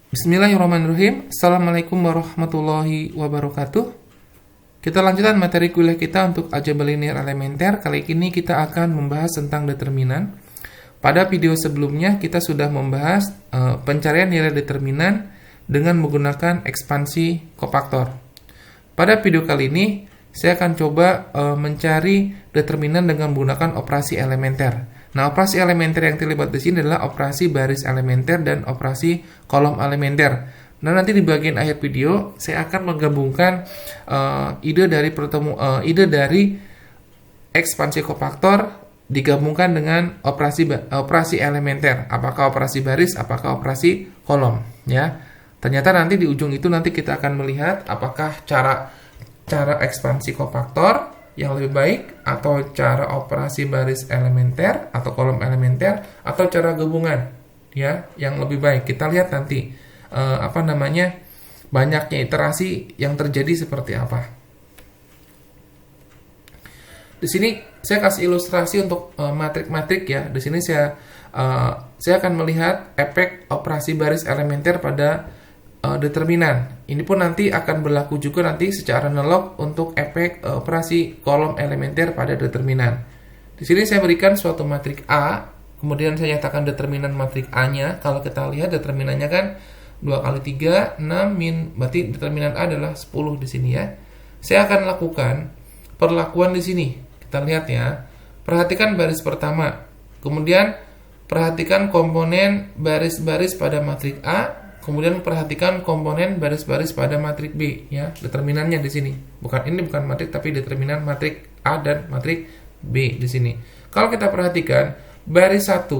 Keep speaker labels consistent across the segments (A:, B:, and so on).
A: Bismillahirrahmanirrahim. Assalamualaikum warahmatullahi wabarakatuh. Kita lanjutkan materi kuliah kita untuk aljabar linear elementer. Kali ini kita akan membahas tentang determinan. Pada video sebelumnya kita sudah membahas pencarian nilai determinan dengan menggunakan ekspansi kofaktor. Pada video kali ini saya akan coba mencari determinan dengan menggunakan operasi elementer. Nah, operasi elementer yang terlibat di sini adalah operasi baris elementer dan operasi kolom elementer. Nah, nanti di bagian akhir video saya akan menggabungkan ide dari ekspansi kofaktor digabungkan dengan operasi elementer. Apakah operasi baris, apakah operasi kolom, ya. Ternyata nanti di ujung itu nanti kita akan melihat apakah cara ekspansi kofaktor yang lebih baik, atau cara operasi baris elementer atau kolom elementer, atau cara gabungan, ya, yang lebih baik. Kita lihat nanti banyaknya iterasi yang terjadi seperti apa. Di sini saya kasih ilustrasi untuk matrik-matrik, ya. Di sini saya akan melihat efek operasi baris elementer pada determinan. Ini pun nanti akan berlaku juga nanti secara analog untuk efek operasi kolom elementer pada determinan. Di sini saya berikan suatu matrik A, kemudian saya nyatakan determinan matrik A-nya. Kalau kita lihat determinannya kan 2 kali 3, 6, berarti determinan A adalah 10 di sini, ya. Saya akan lakukan perlakuan di sini. Kita lihat, ya. Perhatikan baris pertama. Kemudian perhatikan komponen baris-baris pada matrik A. Kemudian perhatikan komponen baris-baris pada matrik B, ya. Determinannya di sini. Ini bukan matrik, tapi determinan matrik A dan matrik B di sini. Kalau kita perhatikan baris 1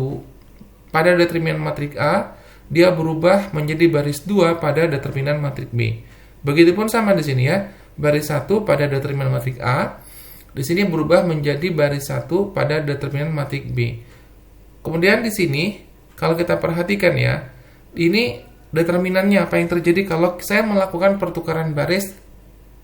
A: pada determinan matrik A, dia berubah menjadi baris 2 pada determinan matrik B. Begitupun sama di sini, ya. Baris 1 pada determinan matrik A, di sini berubah menjadi baris 1 pada determinan matrik B. Kemudian di sini kalau kita perhatikan, ya, ini determinannya apa yang terjadi kalau saya melakukan pertukaran baris,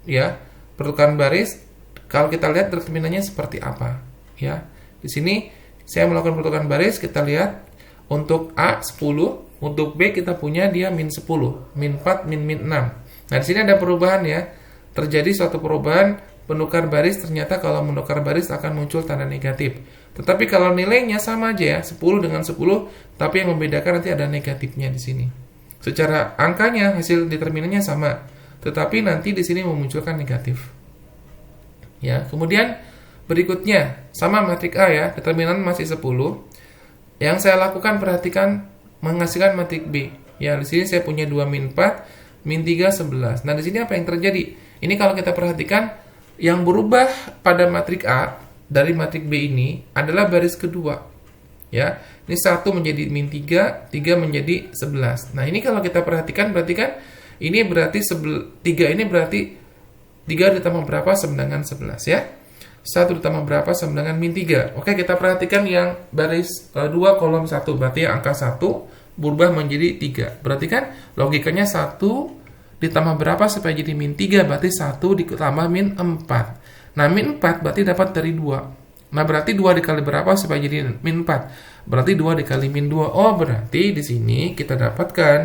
A: ya. Pertukaran baris, kalau kita lihat determinannya seperti apa, ya. Di sini saya melakukan pertukaran baris, kita lihat untuk A 10, untuk B kita punya dia min 10, min 4, min 6. Nah, di sini ada perubahan, ya. Terjadi suatu perubahan penukar baris, ternyata kalau menukar baris akan muncul tanda negatif. Tetapi kalau nilainya sama aja, ya, 10 dengan 10, tapi yang membedakan nanti ada negatifnya di sini. Secara angkanya hasil determinannya sama, tetapi nanti di sini memunculkan negatif. Ya, kemudian berikutnya sama matrik A, ya, determinan masih 10. Yang saya lakukan perhatikan menghasilkan matrik B. Ya, di sini saya punya 2 min 4, min 3 11. Nah, di sini apa yang terjadi? Ini kalau kita perhatikan yang berubah pada matrik A dari matrik B ini adalah baris kedua. Ya, ini 1 menjadi min 3, 3 menjadi 11. Nah, ini kalau kita perhatikan ini berarti 3 ini berarti 3 ditambah berapa sama dengan 11, ya. 1 ditambah berapa sama dengan min 3. Oke, kita perhatikan yang baris 2 kolom 1, berarti yang angka 1 berubah menjadi 3. Berarti kan logikanya 1 ditambah berapa supaya jadi min 3, berarti 1 ditambah min 4. Nah, min 4 berarti dapat dari 2. Nah, berarti 2 dikali berapa supaya jadi min 4? Berarti 2 dikali min 2. Oh, berarti di sini kita dapatkan,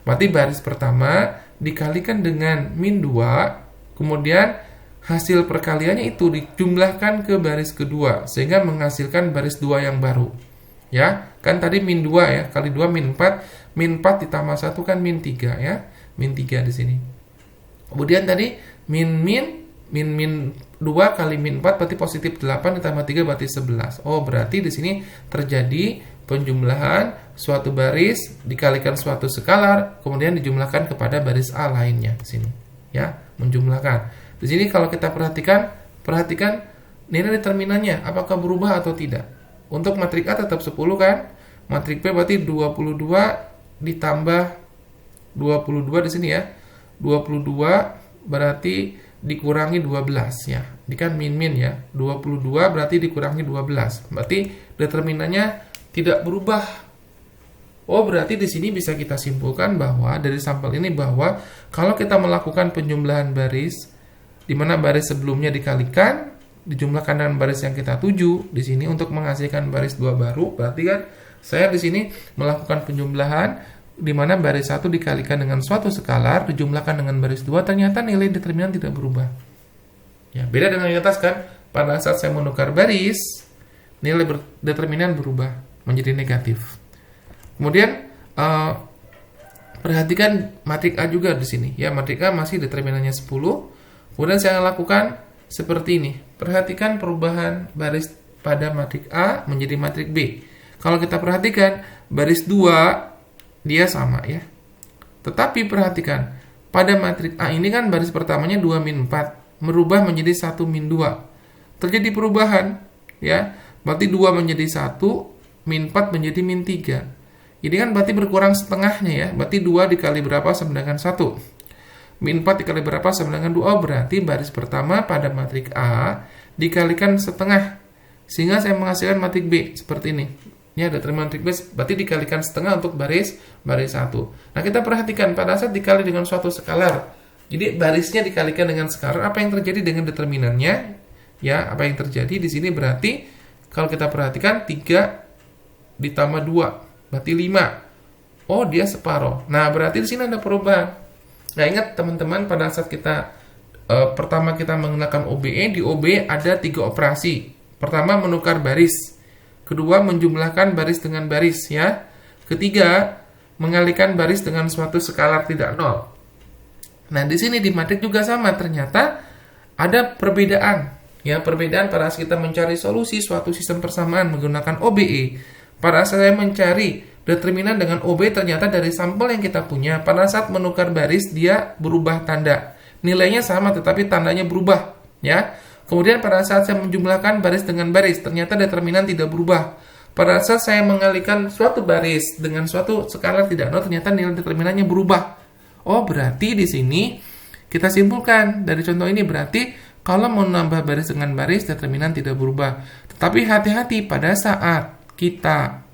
A: berarti baris pertama dikalikan dengan min 2, kemudian hasil perkaliannya itu dijumlahkan ke baris kedua, sehingga menghasilkan baris 2 yang baru. Ya, kan tadi min 2, ya, kali 2 min 4, min 4 ditambah 1 kan min 3, ya. Min 3 di sini. Kemudian tadi min 2 kali min 4 berarti positif 8 ditambah 3 berarti 11. Oh, berarti di sini terjadi penjumlahan suatu baris dikalikan suatu skalar, kemudian dijumlahkan kepada baris A lainnya di sini. Ya, menjumlahkan. Di sini kalau kita perhatikan nilai determinannya apakah berubah atau tidak. Untuk matrik A tetap 10, kan? Matrik B berarti 22 ditambah 22 di sini, ya. 22 berarti dikurangi 12, ya. Ini kan min-min, ya. 22 berarti dikurangi 12. Berarti determinannya tidak berubah. Oh, berarti di sini bisa kita simpulkan bahwa dari sampel ini bahwa kalau kita melakukan penjumlahan baris di mana baris sebelumnya dikalikan dijumlahkan dengan baris yang kita tuju di sini untuk menghasilkan baris 2 baru, berarti kan saya di sini melakukan penjumlahan di mana baris 1 dikalikan dengan suatu skalar, dijumlahkan dengan baris 2, ternyata nilai determinan tidak berubah. Ya, beda dengan yang atas kan, pada saat saya menukar baris, nilai determinan berubah menjadi negatif. Kemudian, perhatikan matrik A juga di sini. Ya, matrik A masih determinannya 10. Kemudian saya lakukan seperti ini. Perhatikan perubahan baris pada matrik A menjadi matrik B. Kalau kita perhatikan, baris 2 dia sama ya. Tetapi perhatikan, pada matrik A ini kan baris pertamanya 2 min 4, merubah menjadi 1 min 2. Terjadi perubahan ya. Berarti 2 menjadi 1, min 4 menjadi min 3. Ini kan berarti berkurang setengahnya ya. Berarti 2 dikali berapa sama dengan 1. Min 4 dikali berapa sama dengan 2. Oh, berarti baris pertama pada matrik A dikalikan setengah. Sehingga saya menghasilkan matrik B seperti ini. Ini ada determinan matrik B, berarti dikalikan setengah untuk baris 1. Nah, kita perhatikan pada saat dikali dengan suatu skalar. Jadi barisnya dikalikan dengan skalar, apa yang terjadi dengan determinannya? Ya, apa yang terjadi di sini berarti kalau kita perhatikan 3 ditambah 2 berarti 5. Oh, dia separuh. Nah, berarti di sini ada perubahan. Nah, ingat teman-teman, pada saat kita pertama kita menggunakan OBE, di OBE ada 3 operasi. Pertama, menukar baris. Kedua, menjumlahkan baris dengan baris ya. Ketiga, mengalihkan baris dengan suatu skalar tidak nol. Nah, di sini di matrik juga sama, ternyata ada perbedaan. Ya, perbedaan pada saat kita mencari solusi suatu sistem persamaan menggunakan OBE. Pada saat saya mencari determinan dengan OB, ternyata dari sampel yang kita punya, pada saat menukar baris dia berubah tanda. Nilainya sama tetapi tandanya berubah, ya. Kemudian pada saat saya menjumlahkan baris dengan baris, ternyata determinan tidak berubah. Pada saat saya mengalihkan suatu baris dengan suatu skalar tidak nol, ternyata nilai determinannya berubah. Oh, berarti di sini kita simpulkan dari contoh ini, berarti kalau menambah baris dengan baris, determinan tidak berubah. Tetapi hati-hati pada saat kita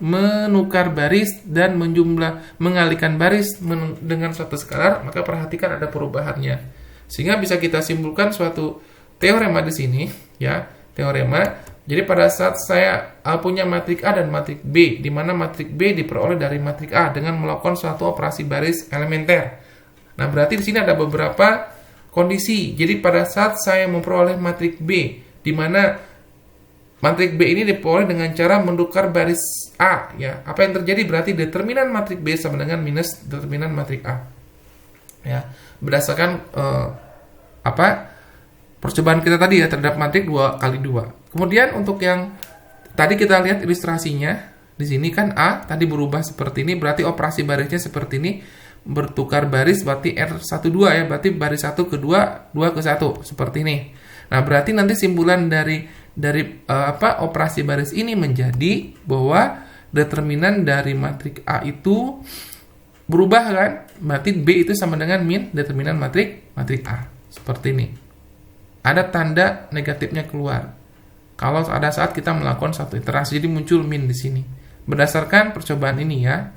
A: menukar baris dan mengalihkan baris dengan suatu skalar, maka perhatikan ada perubahannya. Sehingga bisa kita simpulkan suatu teorema di sini, ya, teorema. Jadi pada saat saya punya matrik A dan matrik B, di mana matrik B diperoleh dari matrik A dengan melakukan suatu operasi baris elementer. Nah, berarti di sini ada beberapa kondisi. Jadi pada saat saya memperoleh matrik B, di mana matrik B ini diperoleh dengan cara menukar baris A, ya. Apa yang terjadi? Berarti determinan matrik B sama dengan minus determinan matrik A. Ya, berdasarkan percobaan kita tadi ya terhadap matrik 2 kali 2. Kemudian untuk yang tadi kita lihat ilustrasinya, di sini kan A tadi berubah seperti ini, berarti operasi barisnya seperti ini, bertukar baris berarti R12 ya, berarti baris 1 ke 2, 2 ke 1 seperti ini. Nah, berarti nanti simpulan dari operasi baris ini menjadi bahwa determinan dari matrik A itu berubah kan? Berarti B itu sama dengan min determinan matrik A. Seperti ini. Ada tanda negatifnya keluar. Kalau ada saat kita melakukan satu iterasi, jadi muncul min di sini. Berdasarkan percobaan ini ya.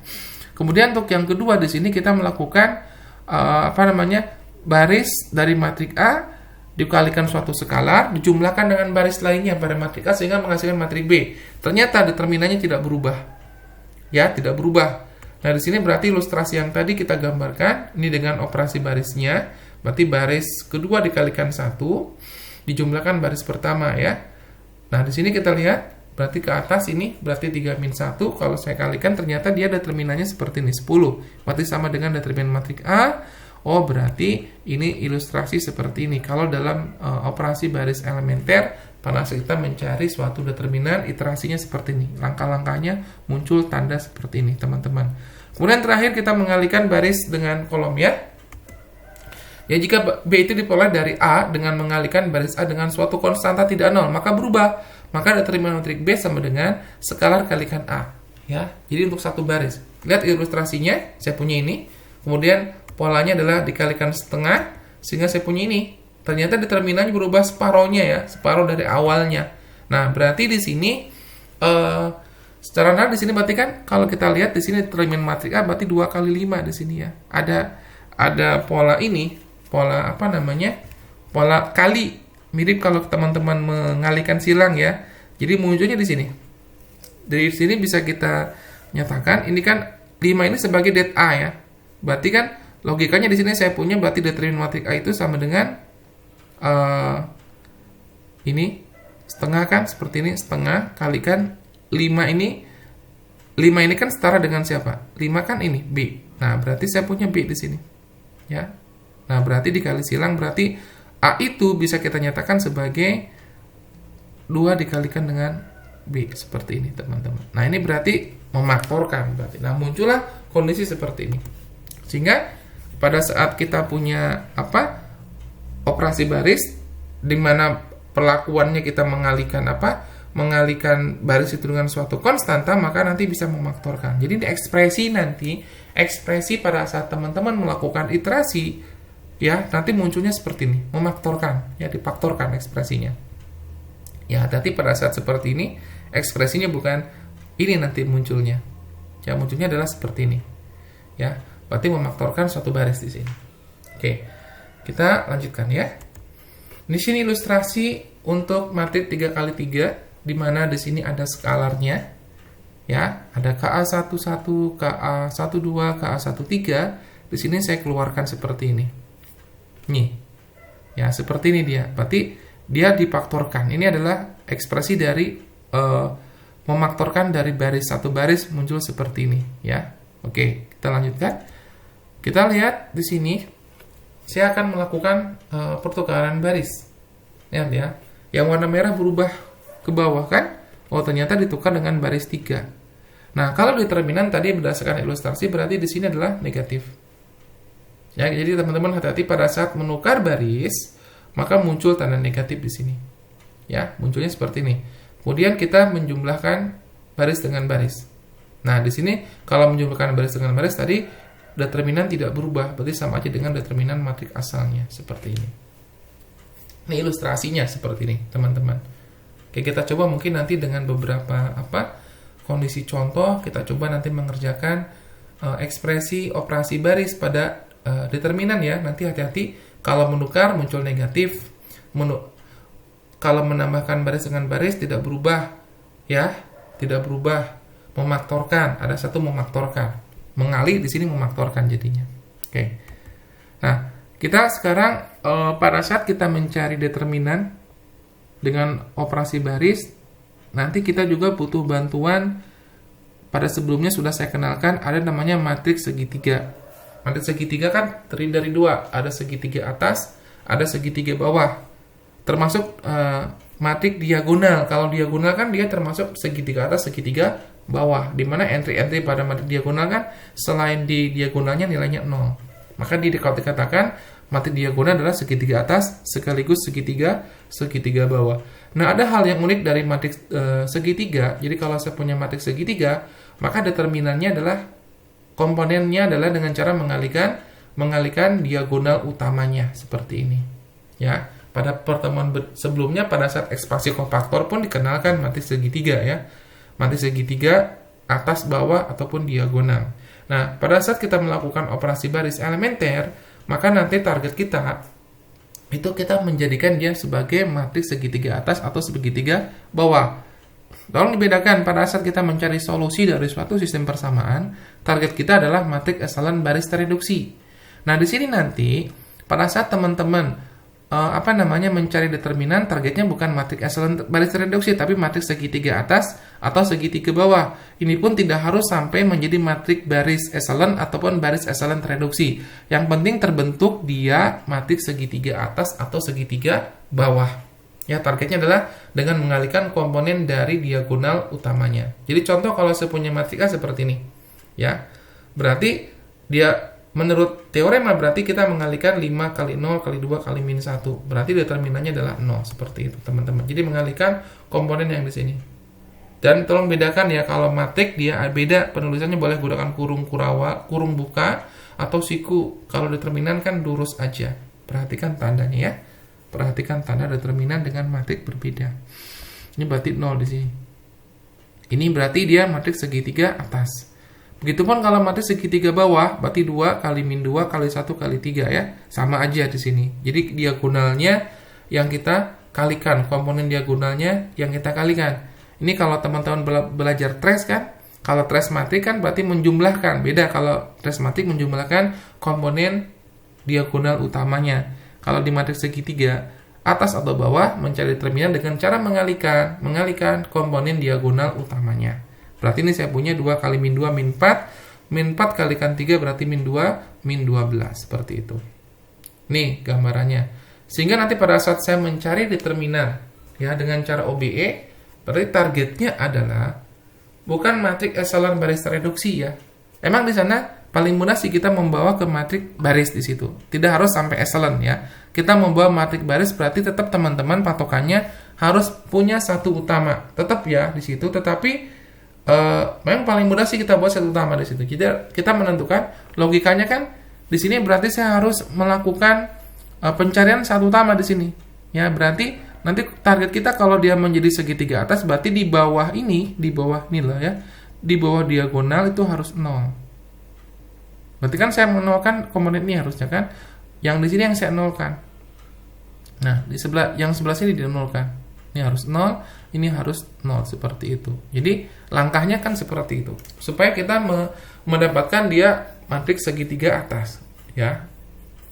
A: Kemudian untuk yang kedua di sini kita melakukan baris dari matrik A dikalikan suatu skalar, dijumlahkan dengan baris lainnya pada matrik A sehingga menghasilkan matrik B. Ternyata determinannya tidak berubah. Ya, tidak berubah. Nah, di sini berarti ilustrasi yang tadi kita gambarkan, ini dengan operasi barisnya, berarti baris kedua dikalikan 1, dijumlahkan baris pertama ya. Nah, di sini kita lihat, berarti ke atas ini, berarti 3 min 1, kalau saya kalikan ternyata dia determinannya seperti ini, 10. Berarti sama dengan determinan matrik A. Oh, berarti ini ilustrasi seperti ini. Kalau dalam operasi baris elementer, pada saat kita mencari suatu determinan, iterasinya seperti ini. Langkah-langkahnya muncul tanda seperti ini, teman-teman. Kemudian terakhir kita mengalihkan baris dengan kolom ya. Ya, jika B itu diperoleh dari A dengan mengalihkan baris A dengan suatu konstanta tidak nol, maka berubah. Maka determinan matrik B sama dengan skalar kalikan A. Ya, jadi untuk satu baris. Lihat ilustrasinya, saya punya ini. Kemudian polanya adalah dikalikan setengah, sehingga saya punya ini. Ternyata determinannya berubah separohnya ya, separuh dari awalnya. Nah, berarti di sini secara di sini berarti kan kalau kita lihat di sini determinan matrik A berarti 2 kali 5 di sini ya. Ada pola ini, pola pola kali. Mirip kalau teman-teman mengalihkan silang ya. Jadi munculnya di sini. Dari sini bisa kita nyatakan ini kan 5 ini sebagai det A ya. Berarti kan logikanya di sini saya punya berarti determinan matrik A itu sama dengan ini setengah kan, seperti ini, setengah kalikan 5 ini. 5 ini kan setara dengan siapa? 5 kan ini B. Nah, berarti saya punya B di sini. Ya. Nah, berarti dikali silang berarti A itu bisa kita nyatakan sebagai 2 dikalikan dengan B seperti ini, teman-teman. Nah, ini berarti memaktorkan berarti. Nah, muncullah kondisi seperti ini. Sehingga pada saat kita punya operasi baris di mana perlakuannya kita mengalihkan baris itu dengan suatu konstanta, maka nanti bisa memaktorkan. Jadi ini ekspresi pada saat teman-teman melakukan iterasi ya, nanti munculnya seperti ini, memaktorkan ya, difaktorkan ekspresinya. Ya, hati-hati pada saat seperti ini ekspresinya bukan ini nanti munculnya. Ya, munculnya adalah seperti ini. Ya, berarti memaktorkan suatu baris di sini. Oke. Kita lanjutkan ya. Di sini ilustrasi untuk matrik 3x3 di mana di sini ada skalarnya. Ya, ada KA11, KA12, KA13. Di sini saya keluarkan seperti ini. Nih. Ya, seperti ini dia. Berarti dia difaktorkan. Ini adalah ekspresi dari memaktorkan dari baris satu baris muncul seperti ini, ya. Oke, kita lanjutkan. Kita lihat di sini saya akan melakukan pertukaran baris. Lihat ya. Yang warna merah berubah ke bawah kan? Oh, ternyata ditukar dengan baris 3. Nah, kalau determinan tadi berdasarkan ilustrasi berarti di sini adalah negatif. Ya, jadi teman-teman hati-hati pada saat menukar baris, maka muncul tanda negatif di sini. Ya, munculnya seperti ini. Kemudian kita menjumlahkan baris dengan baris. Nah, di sini kalau menjumlahkan baris dengan baris tadi determinan tidak berubah, berarti sama aja dengan determinan matrik asalnya seperti ini. Ini ilustrasinya seperti ini, teman-teman. Oke, kita coba mungkin nanti dengan beberapa kondisi contoh, kita coba nanti mengerjakan ekspresi operasi baris pada determinan ya. Nanti hati-hati kalau menukar muncul negatif, kalau menambahkan baris dengan baris tidak berubah ya, tidak berubah, memaktorkan, ada satu memaktorkan, mengalih di sini memaktorkan jadinya. Oke. Nah, kita sekarang pada saat kita mencari determinan dengan operasi baris, nanti kita juga butuh bantuan. Pada sebelumnya sudah saya kenalkan ada namanya matriks segitiga. Matriks segitiga kan terdiri dari dua, ada segitiga atas, ada segitiga bawah. Termasuk matrik diagonal. Kalau diagonal kan dia termasuk segitiga atas, segitiga bawah. Dimana entry-entry pada matrik diagonal kan selain di diagonalnya nilainya 0. Maka dikatakan matrik diagonal adalah segitiga atas sekaligus segitiga bawah. Nah, ada hal yang unik dari matriks segitiga. Jadi kalau saya punya matriks segitiga, maka determinannya adalah komponennya adalah dengan cara mengalihkan diagonal utamanya seperti ini. Ya. Pada pertemuan sebelumnya pada saat ekspansi kofaktor pun dikenalkan matriks segitiga ya. Matriks segitiga atas bawah ataupun diagonal. Nah, pada saat kita melakukan operasi baris elementer, maka nanti target kita itu kita menjadikan dia sebagai matriks segitiga atas atau segitiga bawah. Tolong dibedakan pada saat kita mencari solusi dari suatu sistem persamaan, target kita adalah matriks eselon baris tereduksi. Nah, di sini nanti pada saat teman-teman mencari determinan, targetnya bukan matriks eselon baris tereduksi, tapi matriks segitiga atas atau segitiga bawah. Ini pun tidak harus sampai menjadi matriks baris eselon ataupun baris eselon tereduksi. Yang penting terbentuk dia matriks segitiga atas atau segitiga bawah. Ya, targetnya adalah dengan mengalihkan komponen dari diagonal utamanya. Jadi contoh kalau saya punya matriks A seperti ini. Ya. Berarti dia menurut teorema berarti kita mengalihkan 5 kali 0 kali 2 kali min 1. Berarti determinannya adalah 0 seperti itu, teman-teman. Jadi mengalihkan komponen yang di sini. Dan tolong bedakan ya, kalau matriks dia beda penulisannya, boleh gunakan kurung buka atau siku. Kalau determinan kan lurus aja. Perhatikan tandanya ya. Perhatikan tanda determinan dengan matriks berbeda. Ini berarti 0 di sini. Ini berarti dia matriks segitiga atas. Begitupun kalau matriks segitiga bawah, berarti 2 kali min 2 kali 1 kali 3 ya. Sama aja di sini. Jadi diagonalnya yang kita kalikan, komponen diagonalnya yang kita kalikan. Ini kalau teman-teman belajar trace kan, Kalau trace matrik kan berarti menjumlahkan. Beda kalau trace matrik menjumlahkan komponen diagonal utamanya. Kalau di matriks segitiga, atas atau bawah mencari determinan dengan cara mengalihkan komponen diagonal utamanya. Berarti ini saya punya 2 kali min 2 min 4. Min 4 kalikan 3 berarti min 2 min 12. Seperti itu. Nih gambarannya. Sehingga nanti pada saat saya mencari determinan ya dengan cara OBE, berarti targetnya adalah bukan matriks eselon baris reduksi ya. Emang di sana paling mudah sih kita membawa ke matriks baris di situ. Tidak harus sampai eselon ya. Kita membawa matriks baris berarti tetap teman-teman patokannya harus punya satu utama. Tetap ya di situ, tetapi memang paling mudah sih kita buat satu utama di situ. Kita menentukan logikanya kan di sini berarti saya harus melakukan pencarian satu utama di sini. Ya, berarti nanti target kita kalau dia menjadi segitiga atas berarti di bawah ini lah ya. Di bawah diagonal itu harus 0. Berarti kan saya menolkan komponen ini harusnya kan. Yang di sini yang saya nolkan. Nah, di sebelah sini dinolkan. Ini harus 0, ini harus 0 seperti itu. Jadi, langkahnya kan seperti itu. Supaya kita mendapatkan dia matriks segitiga atas, ya.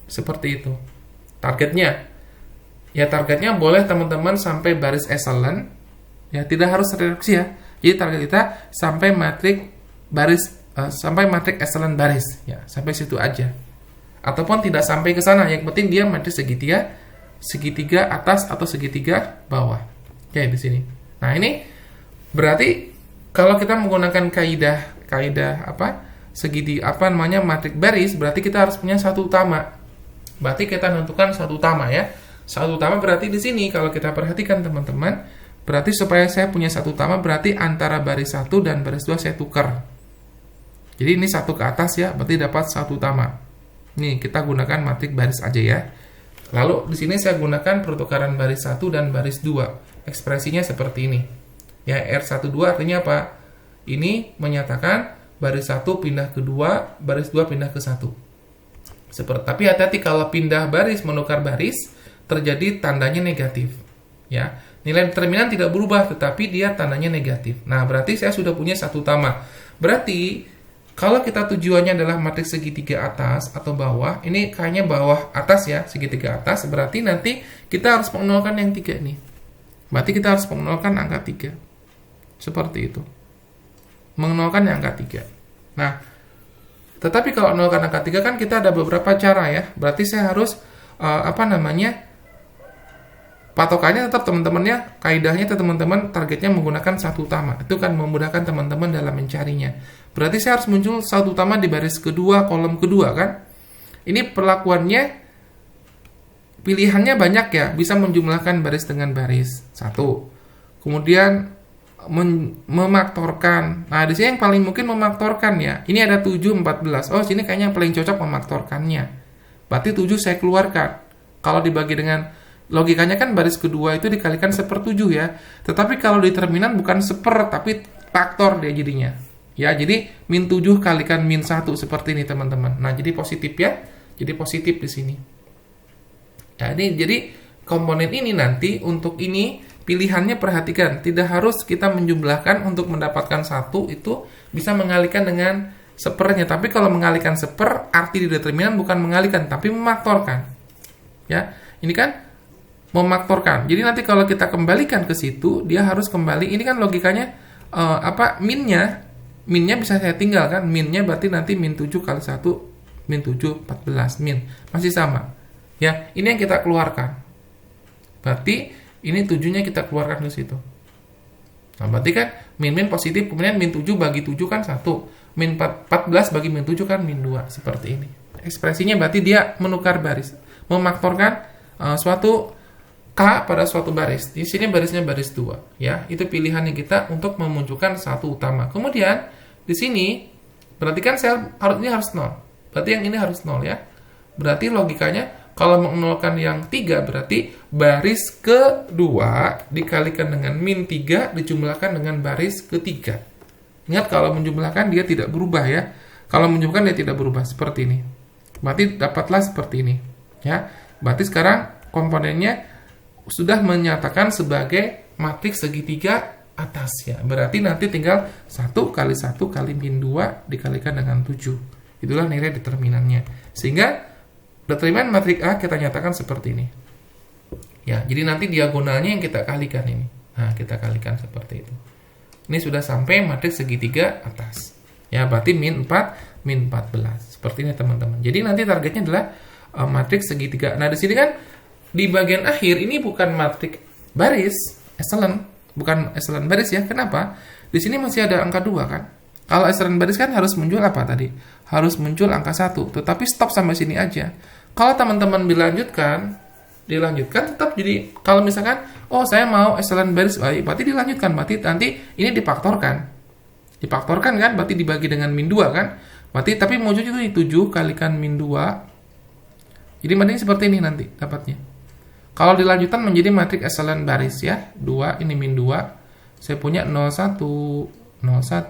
A: Seperti itu. Targetnya. Ya, targetnya boleh teman-teman sampai baris eselon. Ya, tidak harus reduksi ya. Jadi target kita sampai matriks baris sampai matriks eselon baris ya, sampai situ aja. Ataupun tidak sampai ke sana, yang penting dia matriks segitiga atas atau segitiga bawah. Kayak di sini. Nah, ini berarti kalau kita menggunakan kaidah matriks baris, berarti kita harus punya satu utama. Berarti kita menentukan satu utama ya. Satu utama berarti di sini kalau kita perhatikan teman-teman, berarti supaya saya punya satu utama berarti antara baris 1 dan baris 2 saya tukar. Jadi ini satu ke atas ya, berarti dapat satu utama. Nih, kita gunakan matriks baris aja ya. Lalu di sini saya gunakan pertukaran baris 1 dan baris 2. Ekspresinya seperti ini. Ya, R12 artinya apa? Ini menyatakan baris 1 pindah ke 2, baris 2 pindah ke 1. Tapi hati-hati kalau pindah baris menukar baris, terjadi tandanya negatif. Ya, nilai determinan tidak berubah, tetapi dia tandanya negatif. Nah, berarti saya sudah punya satu utama. Berarti kalau kita tujuannya adalah matriks segitiga atas atau bawah, ini kayaknya bawah atas ya, segitiga atas, berarti nanti kita harus mengenalkan yang 3 nih. Berarti kita harus mengenalkan angka 3. Seperti itu. Mengenalkan yang angka 3. Nah, tetapi kalau mengenalkan angka 3 kan kita ada beberapa cara ya. Berarti saya harus patokannya tetap teman-temannya, kaidahnya teman-teman targetnya menggunakan satu utama. Itu kan memudahkan teman-teman dalam mencarinya. Berarti saya harus muncul satu utama di baris kedua, kolom kedua kan. Ini perlakuannya, pilihannya banyak ya. Bisa menjumlahkan baris dengan baris. 1. Kemudian memaktorkan. Nah, di sini yang paling mungkin memaktorkan ya. Ini ada 7, 14. Oh, sini kayaknya yang paling cocok memaktorkannya. Berarti 7 saya keluarkan. Kalau dibagi dengan logikanya kan baris kedua itu dikalikan 1/7 ya. Tetapi kalau determinan bukan 1/, tapi faktor dia jadinya. Ya, jadi min 7 kalikan min 1 seperti ini teman-teman. Nah, jadi positif ya. Jadi positif di sini. Ya, ini jadi komponen ini nanti untuk ini pilihannya perhatikan. Tidak harus kita menjumlahkan untuk mendapatkan 1 itu bisa mengalihkan dengan 1/nya. Tapi kalau mengalihkan 1/, arti di determinan bukan mengalihkan tapi memaktorkan. Ya, ini kan memaktorkan. Jadi nanti kalau kita kembalikan ke situ, dia harus kembali. Ini kan logikanya minnya bisa saya tinggalkan. Minnya berarti nanti min 7 kali 1 min 7 14 min. Masih sama. Ya, ini yang kita keluarkan. Berarti ini 7-nya kita keluarkan ke situ. Nah, berarti kan min positif, kemudian min 7 bagi 7 kan 1. Min 14 bagi min 7 kan min 2. Seperti ini. Ekspresinya berarti dia menukar baris. Memaktorkan suatu K pada suatu baris. Di sini barisnya baris 2, ya. Itu pilihannya kita untuk memunculkan satu utama. Kemudian di sini berarti kan ini harus 0. Berarti yang ini harus 0 ya. Berarti logikanya kalau menolkan yang 3 berarti baris kedua dikalikan dengan min 3 dijumlahkan dengan baris ketiga. Ingat kalau menjumlahkan dia tidak berubah ya. Kalau menjumlahkan dia tidak berubah seperti ini. Berarti dapatlah seperti ini, ya. Berarti sekarang komponennya sudah menyatakan sebagai matriks segitiga atas ya. Berarti nanti tinggal 1 kali 1 kali min 2 dikalikan dengan 7. Itulah nilai determinannya. Sehingga determinan matrik A kita nyatakan seperti ini. Ya, jadi nanti diagonalnya yang kita kalikan ini. Nah, kita kalikan seperti itu. Ini sudah sampai matriks segitiga atas. Ya, berarti min 4, min 14. Seperti ini teman-teman. Jadi nanti targetnya adalah matriks segitiga. Nah, di sini kan di bagian akhir ini bukan matriks baris, echelon. Bukan echelon baris ya. Kenapa? Di sini masih ada angka 2 kan. Kalau echelon baris kan harus muncul apa tadi? Harus muncul angka 1. Tetapi stop sampai sini aja. Kalau teman-teman dilanjutkan tetap jadi, kalau misalkan, oh saya mau echelon baris, berarti dilanjutkan. Berarti nanti ini difaktorkan. Difaktorkan kan, berarti dibagi dengan min 2 kan. Berarti, tapi muncul itu 7 kalikan min 2. Jadi mending seperti ini nanti dapatnya. Kalau dilanjutkan menjadi matriks echelon baris ya, 2 ini min 2. Saya punya 01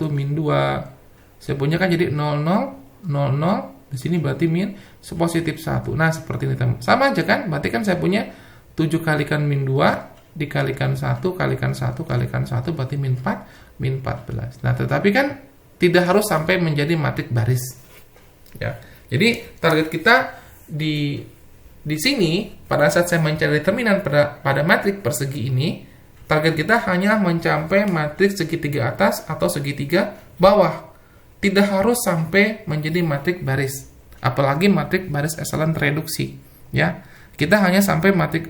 A: min 2. Saya punya kan jadi 00 di sini berarti min positif 1. Nah, seperti ini teman. Sama aja kan? Berarti kan saya punya 7 kalikan min 2 dikalikan 1 kalikan 1 kalikan 1 berarti min 4 min 14. Nah, tetapi kan tidak harus sampai menjadi matriks baris. Ya. Jadi target kita di sini, pada saat saya mencari determinan pada matriks persegi ini, target kita hanya mencapai matriks segitiga atas atau segitiga bawah. Tidak harus sampai menjadi matriks baris. Apalagi matriks baris echelon tereduksi. Ya, kita hanya sampai matriks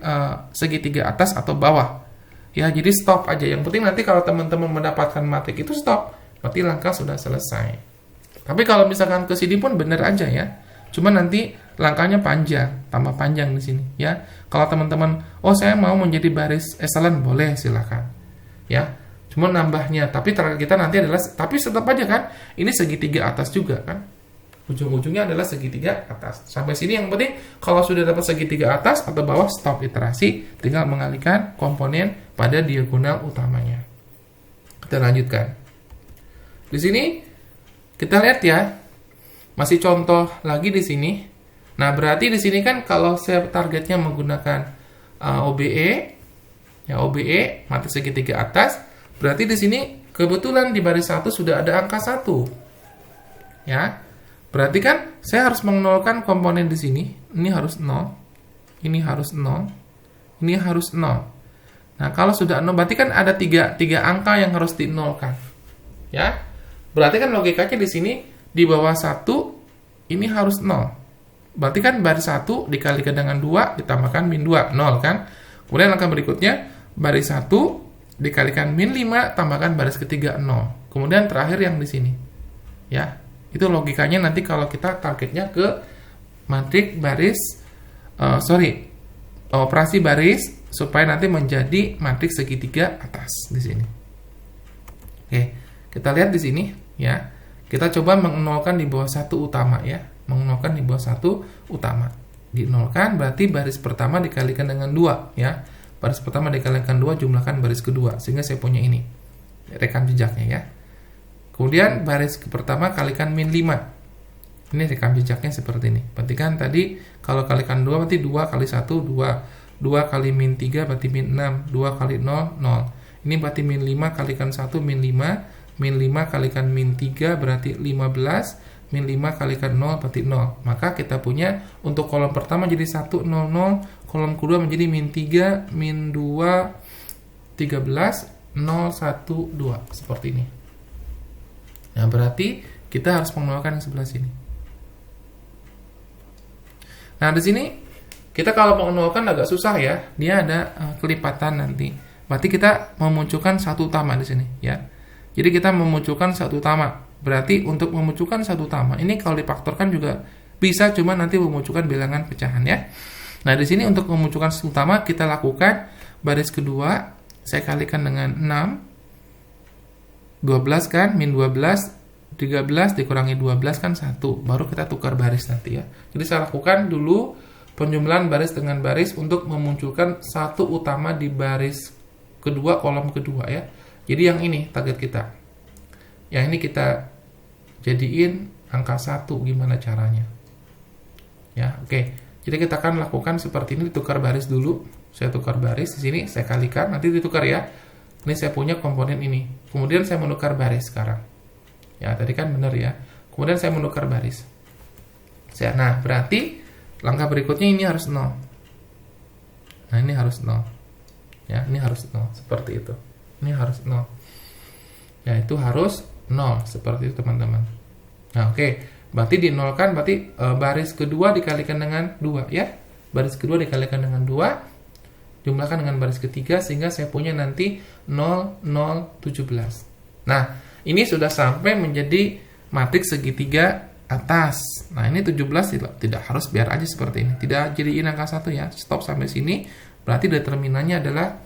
A: segitiga atas atau bawah. Ya, jadi stop aja. Yang penting nanti kalau teman-teman mendapatkan matriks itu stop, berarti langkah sudah selesai. Tapi kalau misalkan ke sini pun benar aja ya. Cuma nanti langkahnya panjang, tambah panjang di sini ya. Kalau teman-teman, oh saya mau menjadi baris echelon, boleh silakan. Ya. Cuma nambahnya, tapi target kita nanti adalah, tapi tetap aja kan, ini segitiga atas juga kan. Ujung-ujungnya adalah segitiga atas. Sampai sini yang penting kalau sudah dapat segitiga atas atau bawah, stop iterasi, tinggal mengalihkan komponen pada diagonal utamanya. Kita lanjutkan. Di sini kita lihat ya. Masih contoh lagi di sini. Nah, berarti di sini kan kalau saya targetnya menggunakan OBE, ya OBE matriks segitiga atas, berarti di sini kebetulan di baris 1 sudah ada angka 1. Ya. Berarti kan saya harus menolkan komponen di sini. Ini harus 0. Ini harus 0. Ini harus 0. Nah, kalau sudah 0 berarti kan ada 3 angka yang harus dinolkan. Ya. Berarti kan logikanya di sini di bawah 1 ini harus 0. Berarti kan baris 1 dikalikan dengan 2 ditambahkan min 2, 0 kan. Kemudian langkah berikutnya baris 1 dikalikan min 5 tambahkan baris ketiga 0. Kemudian terakhir yang di sini. Ya. Itu logikanya nanti kalau kita targetnya ke matriks baris operasi baris supaya nanti menjadi matriks segitiga atas di sini. Oke, kita lihat di sini ya. Kita coba mengnolkan di bawah 1 utama ya. Mengnolkan di bawah 1 utama. Dinolkan berarti baris pertama dikalikan dengan 2 ya. Baris pertama dikalikan 2 jumlahkan baris kedua. Sehingga saya punya ini. Rekam jejaknya ya. Kemudian baris pertama kalikan min 5. Ini rekam jejaknya seperti ini. Berarti kan tadi kalau kalikan 2 berarti 2 kali 1 2. 2 kali min 3 berarti min 6. 2 kali 0 0. Ini berarti min 5 kalikan 1 min 5. Min 5 kalikan min 3 berarti 15. Min 5 kalikan 0 berarti 0. Maka kita punya untuk kolom pertama jadi 1, 0, 0. Kolom kedua menjadi min 3, min 2, 13, 0, 1, 2. Seperti ini. Nah, berarti kita harus menolkan yang sebelah sini. Nah, di sini kita kalau menolkan agak susah ya. Dia ada kelipatan nanti. Berarti kita memunculkan 1 utama di sini ya. Jadi kita memunculkan 1 utama. Berarti untuk memunculkan 1 utama ini kalau difaktorkan juga bisa, cuma nanti memunculkan bilangan pecahan ya. Nah, di sini untuk memunculkan 1 utama kita lakukan baris kedua saya kalikan dengan 6. 12 kan, min 12, 13 dikurangi 12 kan 1. Baru kita tukar baris nanti ya. Jadi saya lakukan dulu penjumlahan baris dengan baris untuk memunculkan 1 utama di baris kedua kolom kedua ya. Jadi yang ini target kita. Yang ini kita jadiin angka 1, gimana caranya. Ya, oke. Jadi kita akan lakukan seperti ini, tukar baris dulu. Saya tukar baris di sini, saya kalikan, nanti ditukar ya. Ini saya punya komponen ini. Kemudian saya menukar baris sekarang. Ya, tadi kan benar ya. Kemudian saya menukar baris. Nah, berarti langkah berikutnya ini harus 0. Nah, ini harus 0. Ya, ini harus 0. Seperti itu. Ini harus 0. Ya, itu harus 0. Seperti itu, teman-teman. Nah, oke. Berarti dinolkan, berarti baris kedua dikalikan dengan 2, ya. Baris kedua dikalikan dengan 2. Jumlahkan dengan baris ketiga sehingga saya punya nanti 0, 0, 17. Nah, ini sudah sampai menjadi matriks segitiga atas. Nah, ini 17 tidak harus, biar aja seperti ini. Tidak jadiin angka 1 ya. Stop sampai sini. Berarti determinannya adalah,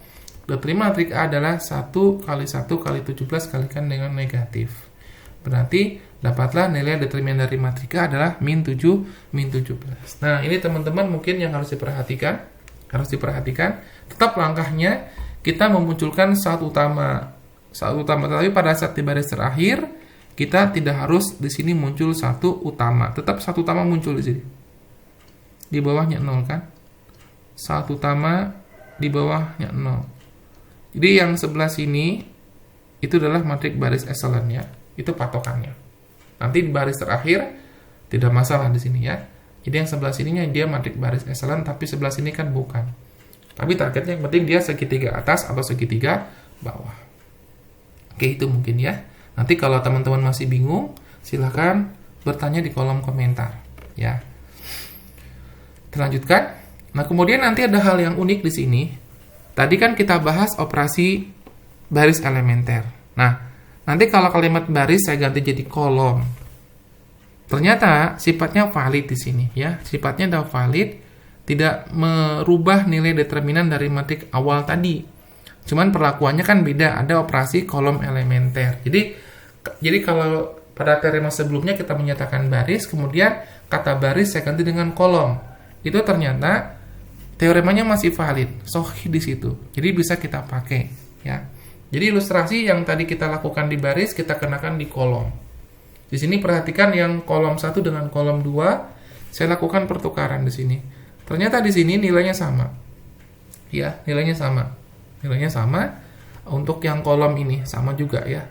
A: determinan matriks A adalah 1 kali 1 kali 17 kalikan dengan negatif. Berarti dapatlah nilai determinan dari matriks A adalah min 7, min 17. Nah, ini teman-teman mungkin yang harus diperhatikan. Tetap langkahnya kita memunculkan saat utama, tapi pada saat di baris terakhir kita tidak harus di sini muncul satu utama. Tetap satu utama muncul di sini. Di bawahnya 0 kan? Satu utama di bawahnya 0. Jadi yang sebelah sini itu adalah matriks baris echelon ya. Itu patokannya. Nanti di baris terakhir tidak masalah di sini ya. Jadi yang sebelah sininya dia matriks baris echelon, tapi sebelah sini kan bukan. Tapi targetnya yang penting dia segitiga atas atau segitiga bawah. Oke, itu mungkin ya. Nanti kalau teman-teman masih bingung, silahkan bertanya di kolom komentar ya. Terlanjutkan. Nah, kemudian nanti ada hal yang unik di sini. Tadi kan kita bahas operasi baris elementer. Nah, nanti kalau kalimat baris saya ganti jadi kolom. Ternyata sifatnya valid di sini ya. Sifatnya adalah valid, tidak merubah nilai determinan dari matriks awal tadi. Cuman perlakuannya kan beda, ada operasi kolom elementer. Jadi kalau pada teorema sebelumnya kita menyatakan baris, kemudian kata baris saya ganti dengan kolom. Itu ternyata teoremanya masih valid, sahih di situ. Jadi bisa kita pakai ya. Jadi ilustrasi yang tadi kita lakukan di baris kita kenakan di kolom. Di sini perhatikan yang kolom 1 dengan kolom 2, saya lakukan pertukaran di sini. Ternyata di sini nilainya sama. Ya, nilainya sama. Nilainya sama untuk yang kolom ini sama juga ya.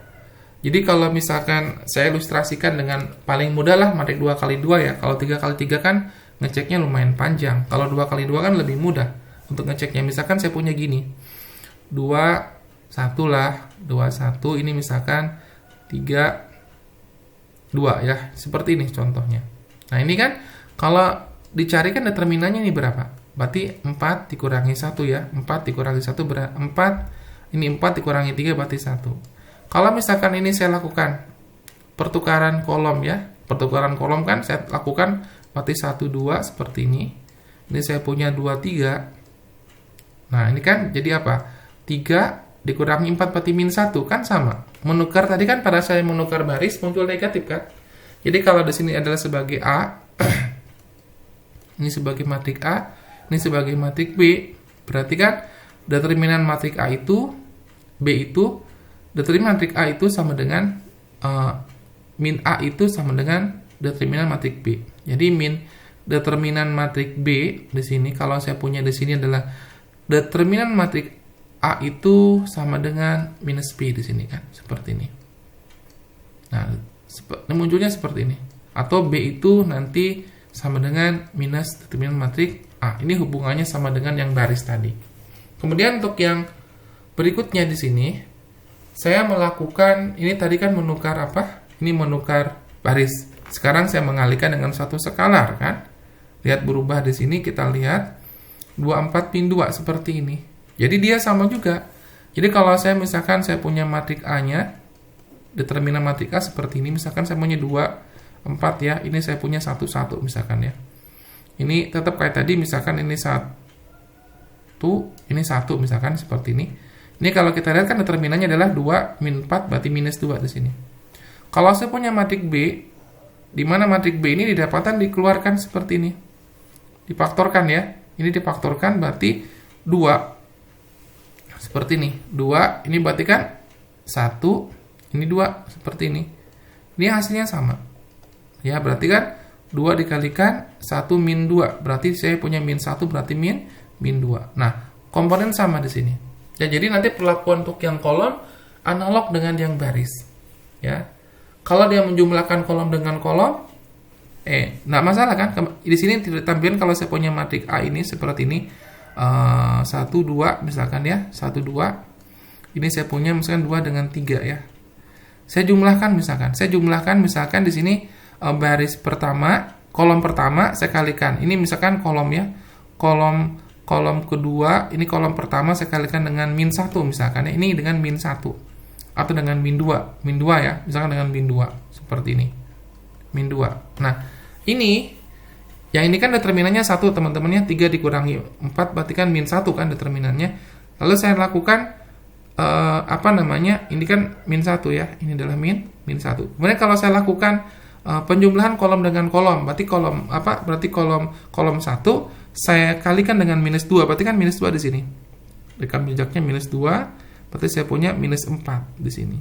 A: Jadi kalau misalkan saya ilustrasikan dengan paling mudah lah matriks 2 kali 2 ya. Kalau 3 kali 3 kan ngeceknya lumayan panjang. Kalau 2 kali 2 kan lebih mudah untuk ngeceknya. Misalkan saya punya gini. 2 1 lah, 2 1 ini misalkan 3 2 ya, seperti ini contohnya. Nah, ini kan kalau dicarikan determinannya ini berapa? Berarti 4 dikurangi 1 ya. 4 dikurangi 1 berarti 4. Ini 4 dikurangi 3 berarti 1. Kalau misalkan ini saya lakukan pertukaran kolom ya. Pertukaran kolom kan saya lakukan berarti 1 2 seperti ini. Ini saya punya 2 3. Nah, ini kan jadi apa? 3 dikurangi 4 berarti min 1 kan sama. Menukar tadi kan pada saya menukar baris muncul negatif kan. Jadi kalau di sini adalah sebagai A, ini sebagai matriks A, ini sebagai matriks B, berarti kan determinan matriks A itu B itu determinan matriks A itu sama dengan min A itu sama dengan determinan matriks B. Jadi min determinan matriks B di sini kalau saya punya di sini adalah determinan matriks A itu sama dengan minus B di sini kan, seperti ini. Nah, munculnya seperti ini. Atau B itu nanti sama dengan minus determinan matriks A. Ini hubungannya sama dengan yang baris tadi. Kemudian untuk yang berikutnya di sini, saya melakukan, ini tadi kan menukar apa? Ini menukar baris. Sekarang saya mengalihkan dengan satu skalar kan. Lihat berubah di sini, kita lihat 24 min 2 seperti ini. Jadi dia sama juga. Jadi kalau saya misalkan saya punya matriks A-nya, determinan matriks A seperti ini, misalkan saya punya 2, 4 ya, ini saya punya 1, 1 misalkan ya. Ini tetap kayak tadi, misalkan ini 1, ini 1 misalkan seperti ini. Ini kalau kita lihat kan determinannya adalah 2 min 4 berarti minus 2 di sini. Kalau saya punya matriks B, di mana matriks B ini didapatkan dikeluarkan seperti ini. Difaktorkan ya. Ini difaktorkan berarti 2 seperti ini. 2 ini berarti kan 1, ini 2 seperti ini. Ini hasilnya sama. Ya, berarti kan 2 dikalikan 1 min 2. Berarti saya punya min 1 berarti min 2. Nah, komponen sama di sini. Ya, jadi nanti perlakuan untuk yang kolom analog dengan yang baris. Ya. Kalau dia menjumlahkan kolom dengan kolom, nggak masalah kan? Di sini ditampilkan kalau saya punya matrik A ini seperti ini, 1, 2 misalkan ya, 1, 2. Ini saya punya misalkan 2 dengan 3 ya. Saya jumlahkan misalkan di sini baris pertama, kolom pertama saya kalikan. Ini misalkan kolom ya. Kolom kedua, ini kolom pertama saya kalikan dengan -1 misalkan ya. Ini dengan -1 atau dengan -2 ya, misalkan dengan -2 seperti ini. -2. Nah, ini yang ini kan determinannya 1 teman-temannya, 3 dikurangi 4 berarti kan -1 kan determinannya. Lalu saya lakukan ini kan -1 ya, ini adalah -1. Kemudian kalau saya lakukan penjumlahan kolom dengan kolom, berarti kolom 1 saya kalikan dengan -2, berarti kan -2 di sini. Rekam jejaknya -2, berarti saya punya -4 di sini.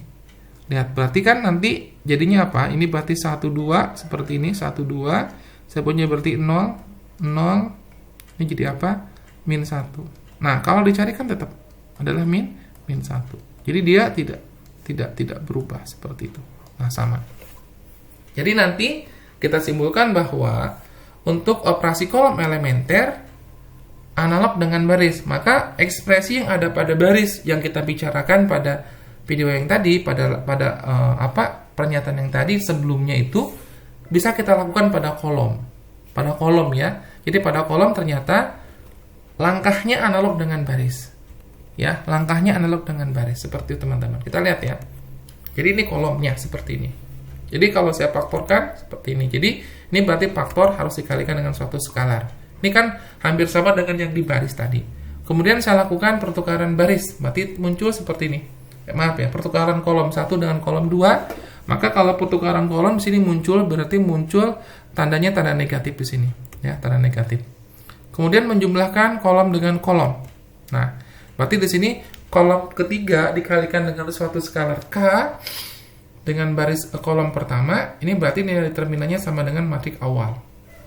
A: Lihat, berarti kan nanti jadinya apa? Ini berarti 1, 2 seperti ini, 1, 2. Saya punya berarti 0, 0. Ini jadi apa? -1. Nah, kalau dicari kan tetap adalah -1. Jadi dia tidak berubah seperti itu. Nah, sama. Jadi nanti kita simpulkan bahwa untuk operasi kolom elementer analog dengan baris, maka ekspresi yang ada pada baris yang kita bicarakan pada video yang tadi, pada pernyataan yang tadi sebelumnya itu bisa kita lakukan pada kolom ya. Jadi pada kolom ternyata langkahnya analog dengan baris. Ya, langkahnya analog dengan baris seperti itu teman-teman. Kita lihat ya. Jadi ini kolomnya seperti ini. Jadi kalau saya faktorkan seperti ini. Jadi ini berarti faktor harus dikalikan dengan suatu skalar. Ini kan hampir sama dengan yang di baris tadi. Kemudian saya lakukan pertukaran baris. Berarti muncul seperti ini. Pertukaran kolom 1 dengan kolom 2. Maka kalau pertukaran kolom di sini berarti muncul tandanya tanda negatif di sini. Ya, tanda negatif. Kemudian menjumlahkan kolom dengan kolom. Nah, berarti di sini kolom ketiga dikalikan dengan suatu skalar K dengan baris kolom pertama, ini berarti nilai determinannya sama dengan matrik awal.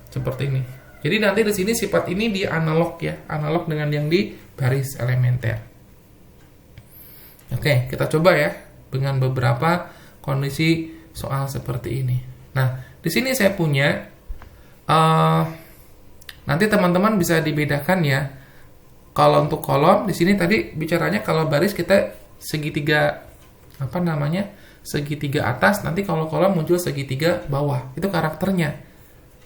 A: Seperti ini. Jadi nanti di sini sifat ini di analog ya, analog dengan yang di baris elementer. Oke, kita coba ya dengan beberapa kondisi soal seperti ini. Nah, di sini saya punya nanti teman-teman bisa dibedakan ya. Kalau untuk kolom di sini tadi bicaranya kalau baris kita segitiga segitiga atas, nanti kalau kolom muncul segitiga bawah. Itu karakternya.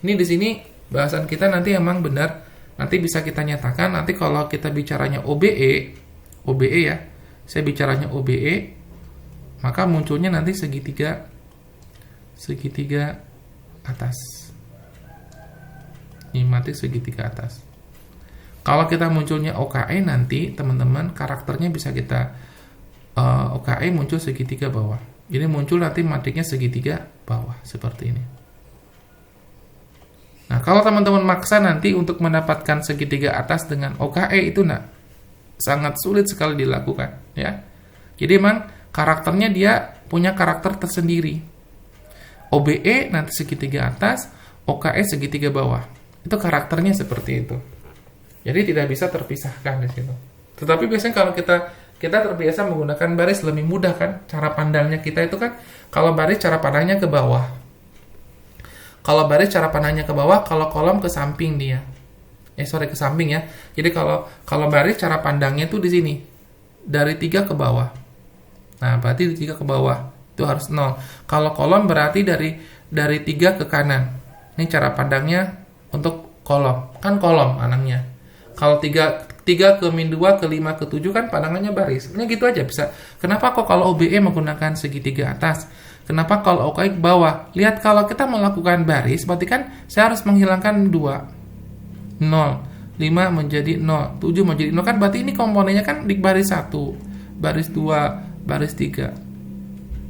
A: Ini di sini bahasan kita nanti emang benar. Nanti bisa kita nyatakan nanti kalau kita bicaranya OBE ya. Saya bicaranya OBE, maka munculnya nanti segitiga atas. Ini matrik segitiga atas. Kalau kita munculnya OKE nanti teman-teman karakternya bisa kita OKE muncul segitiga bawah. Jadi muncul nanti matriknya segitiga bawah seperti ini. Nah, kalau teman-teman maksa nanti untuk mendapatkan segitiga atas dengan OKE itu sangat sulit sekali dilakukan ya. Jadi memang karakternya dia punya karakter tersendiri. OBE nanti segitiga atas, OKE segitiga bawah. Itu karakternya seperti itu. Jadi tidak bisa terpisahkan di situ. Tetapi biasanya kalau kita terbiasa menggunakan baris lebih mudah kan, cara pandangnya kita itu kan kalau baris cara pandangnya ke bawah. Kalau baris cara pandangnya ke bawah, kalau kolom ke samping dia. Ke samping ya. Jadi kalau baris cara pandangnya itu di sini. Dari 3 ke bawah. Nah, berarti dari 3 ke bawah itu harus 0. Kalau kolom berarti dari 3 ke kanan. Ini cara pandangnya untuk kolom. Kan kolom anangnya. Kalau 3 ke -2 ke 5 ke 7 kan pandangannya baris. Ini gitu aja bisa. Kenapa kok kalau OBE menggunakan segitiga atas? Kenapa kalau OKE ke bawah? Lihat kalau kita melakukan baris, berarti kan saya harus menghilangkan 2. 0. 5 menjadi 0. 7 menjadi 0 kan berarti ini komponennya kan di baris 1, baris 2, baris 3.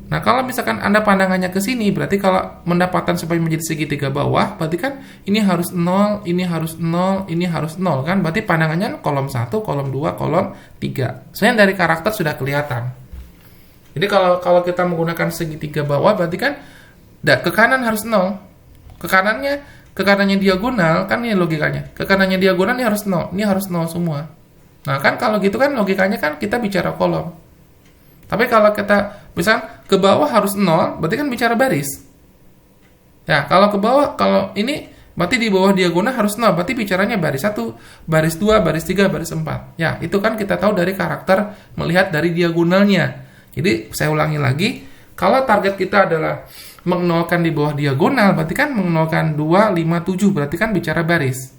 A: Nah, kalau misalkan Anda pandangannya ke sini, berarti kalau mendapatkan supaya menjadi segitiga bawah, berarti kan ini harus 0, ini harus 0, ini harus 0 kan? Berarti pandangannya kolom 1, kolom 2, kolom 3. Soalnya dari karakter sudah kelihatan. Jadi kalau kita menggunakan segitiga bawah, berarti kan ke kanan harus 0. Ke kanannya diagonal, kan ini logikanya. Ke kanannya diagonal ini harus 0. Ini harus 0 semua. Nah kan kalau gitu kan logikanya kan kita bicara kolom. Tapi kalau kita misal ke bawah harus 0, berarti kan bicara baris. Ya, kalau ke bawah, kalau ini berarti di bawah diagonal harus 0, berarti bicaranya baris 1, baris 2, baris 3, baris 4. Ya, itu kan kita tahu dari karakter melihat dari diagonalnya. Jadi, saya ulangi lagi, kalau target kita adalah mengenolkan di bawah diagonal, berarti kan mengenolkan 2, 5, 7, berarti kan bicara baris.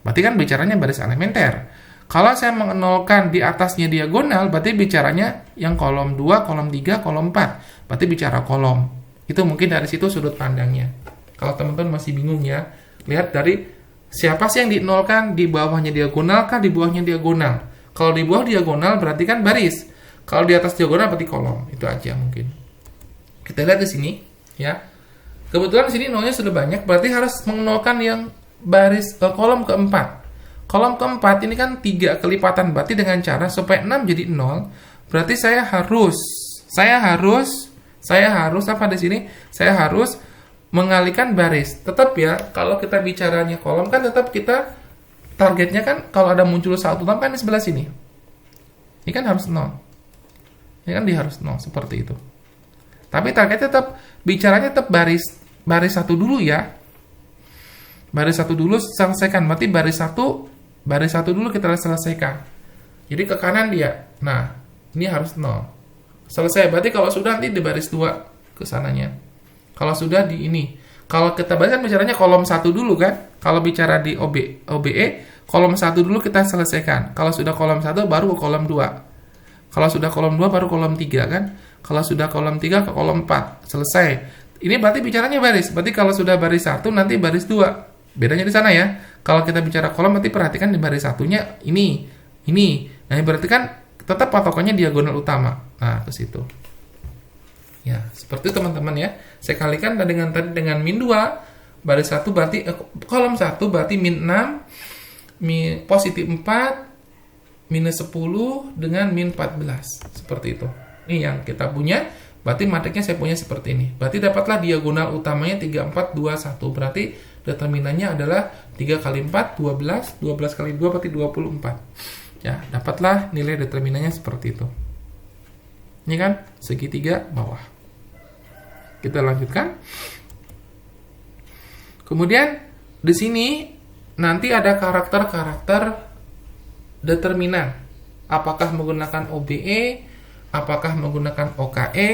A: Berarti kan bicaranya baris elementer. Kalau saya mengenolkan di atasnya diagonal, berarti bicaranya yang kolom 2, kolom 3, kolom 4. Berarti bicara kolom. Itu mungkin dari situ sudut pandangnya. Kalau teman-teman masih bingung ya, lihat dari siapa sih yang dinolkan, di bawahnya diagonal kah, di bawahnya diagonal. Kalau di bawah diagonal berarti kan baris. Kalau di atas diagonal berarti kolom. Itu aja mungkin. Kita lihat di sini ya. Kebetulan di sini nolnya sudah banyak, berarti harus mengenolkan yang baris kolom keempat. Kolom keempat ini kan 3 kelipatan, berarti dengan cara supaya 6 jadi 0, berarti saya harus apa di sini? Saya harus mengalihkan baris. Tetap ya, kalau kita bicaranya kolom kan tetap kita targetnya kan kalau ada muncul satu tam kan di sebelah sini. Ini kan harus 0. Ini kan dia harus 0 seperti itu. Tapi targetnya tetap bicaranya tetap baris satu dulu ya. Baris satu dulu selesaikan. Berarti baris satu dulu kita selesaikan. Jadi ke kanan dia. Nah, ini harus 0. Selesai. Berarti kalau sudah nanti di baris 2 ke sananya. Kalau sudah di ini. Kalau kita bahas kan bicaranya kolom 1 dulu kan. Kalau bicara di OBE, kolom 1 dulu kita selesaikan. Kalau sudah kolom 1 baru ke kolom 2. Kalau sudah kolom 2 baru kolom 3 kan. Kalau sudah kolom 3 ke kolom 4. Selesai. Ini berarti bicaranya baris. Berarti kalau sudah baris 1 nanti baris 2. Bedanya di sana ya. Kalau kita bicara kolom berarti perhatikan di baris satunya ini. Nah, berarti kan tetap patokannya diagonal utama. Nah, ke situ. Ya, seperti itu teman-teman ya. Saya kalikan dengan min 2, baris 1 berarti kolom 1 berarti min 6, positif 4, minus 10 dengan min 14. Seperti itu. Ini yang kita punya. Berarti matriknya saya punya seperti ini. Berarti dapatlah diagonal utamanya 3, 4, 2, 1. Berarti determinannya adalah 3 kali 4, 12. 12 kali 2 berarti 24. Ya, dapatlah nilai determinannya seperti itu. Ini kan segitiga bawah. Kita lanjutkan. Kemudian di sini nanti ada karakter-karakter determinan. Apakah menggunakan OBE, apakah menggunakan OKE,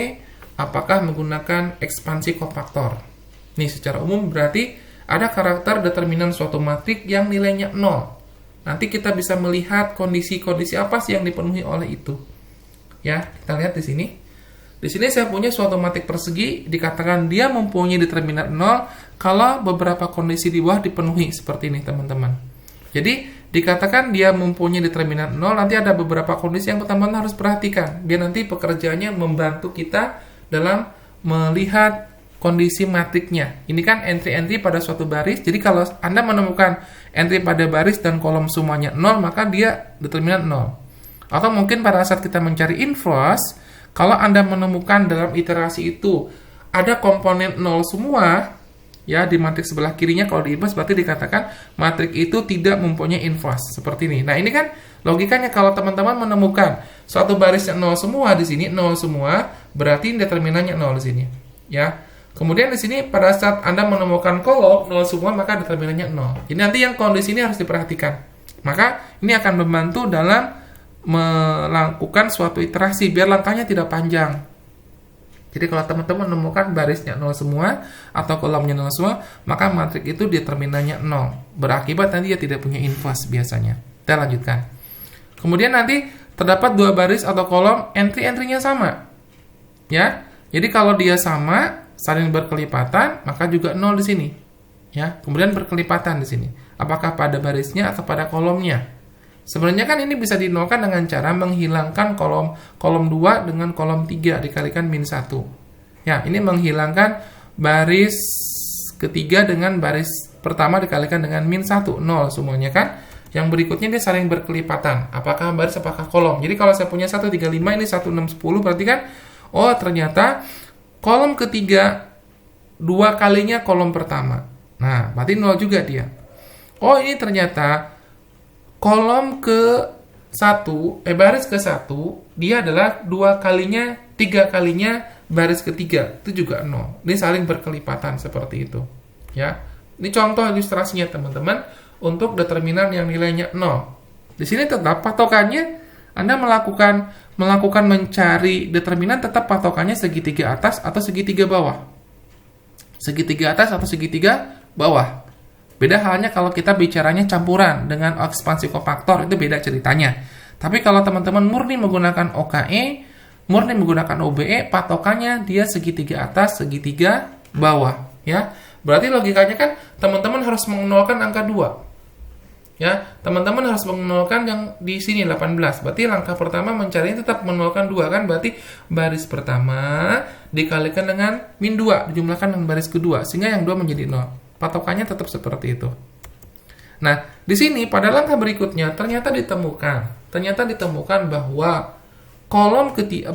A: apakah menggunakan ekspansi kofaktor. Nih secara umum berarti ada karakter determinan suatu matrik yang nilainya 0. Nanti kita bisa melihat kondisi-kondisi apa sih yang dipenuhi oleh itu. Ya, kita lihat di sini. Di sini saya punya suatu matrik persegi, dikatakan dia mempunyai determinan 0 kalau beberapa kondisi di bawah dipenuhi seperti ini, teman-teman. Jadi, dikatakan dia mempunyai determinan 0, nanti ada beberapa kondisi yang teman-teman harus perhatikan. Biar nanti pekerjaannya membantu kita dalam melihat kondisi matriknya. Ini kan entry-entry pada suatu baris. Jadi kalau Anda menemukan entry pada baris dan kolom semuanya 0, maka dia determinan 0. Atau mungkin pada saat kita mencari inverse, kalau Anda menemukan dalam iterasi itu ada komponen 0 semua, ya di matrik sebelah kirinya kalau di inverse berarti dikatakan matrik itu tidak mempunyai inverse seperti ini. Nah, ini kan logikanya kalau teman-teman menemukan suatu barisnya 0 semua di sini 0 semua, berarti determinannya 0 di sini, ya. Kemudian di sini pada saat Anda menemukan kolom 0 semua maka determinannya 0. Jadi nanti yang kondisi ini harus diperhatikan. Maka ini akan membantu dalam melakukan suatu iterasi biar langkahnya tidak panjang. Jadi kalau teman-teman menemukan barisnya 0 semua atau kolomnya 0 semua, maka matrik itu determinannya 0. Berakibat nanti dia tidak punya inverse biasanya. Kita lanjutkan. Kemudian nanti terdapat dua baris atau kolom entry-entry-nya sama. Ya. Jadi kalau dia sama saling berkelipatan, maka juga 0 di sini. Ya, kemudian berkelipatan di sini. Apakah pada barisnya atau pada kolomnya? Sebenarnya kan ini bisa dinolkan dengan cara menghilangkan kolom 2 dengan kolom 3 dikalikan min 1. Ya, ini menghilangkan baris ketiga dengan baris pertama dikalikan dengan min 1, 0 semuanya kan. Yang berikutnya dia saling berkelipatan. Apakah baris apakah kolom? Jadi kalau saya punya 135 ini 1 6 10 berarti kan oh ternyata kolom ketiga 2 kalinya kolom pertama. Nah, berarti 0 juga dia. Oh, ini ternyata kolom ke baris ke-1 dia adalah 2 kalinya, 3 kalinya baris ketiga, itu juga 0. Ini saling berkelipatan seperti itu. Ya. Ini contoh ilustrasinya teman-teman untuk determinan yang nilainya 0. Di sini tetap patokannya Anda melakukan mencari determinan, tetap patokannya segitiga atas atau segitiga bawah. Segitiga atas atau segitiga bawah. Beda halnya kalau kita bicaranya campuran dengan ekspansi kofaktor, itu beda ceritanya. Tapi kalau teman-teman murni menggunakan OKE, murni menggunakan OBE, patokannya dia segitiga atas, segitiga bawah, ya. Berarti logikanya kan teman-teman harus mengenolkan angka 2. Ya, teman-teman harus mengenolkan yang di sini 18. Berarti langkah pertama mencarinya tetap menolkan 2 kan? Berarti baris pertama dikalikan dengan min 2, dijumlahkan dengan baris kedua sehingga yang 2 menjadi 0. Patokannya tetap seperti itu. Nah, di sini pada langkah berikutnya ternyata ditemukan bahwa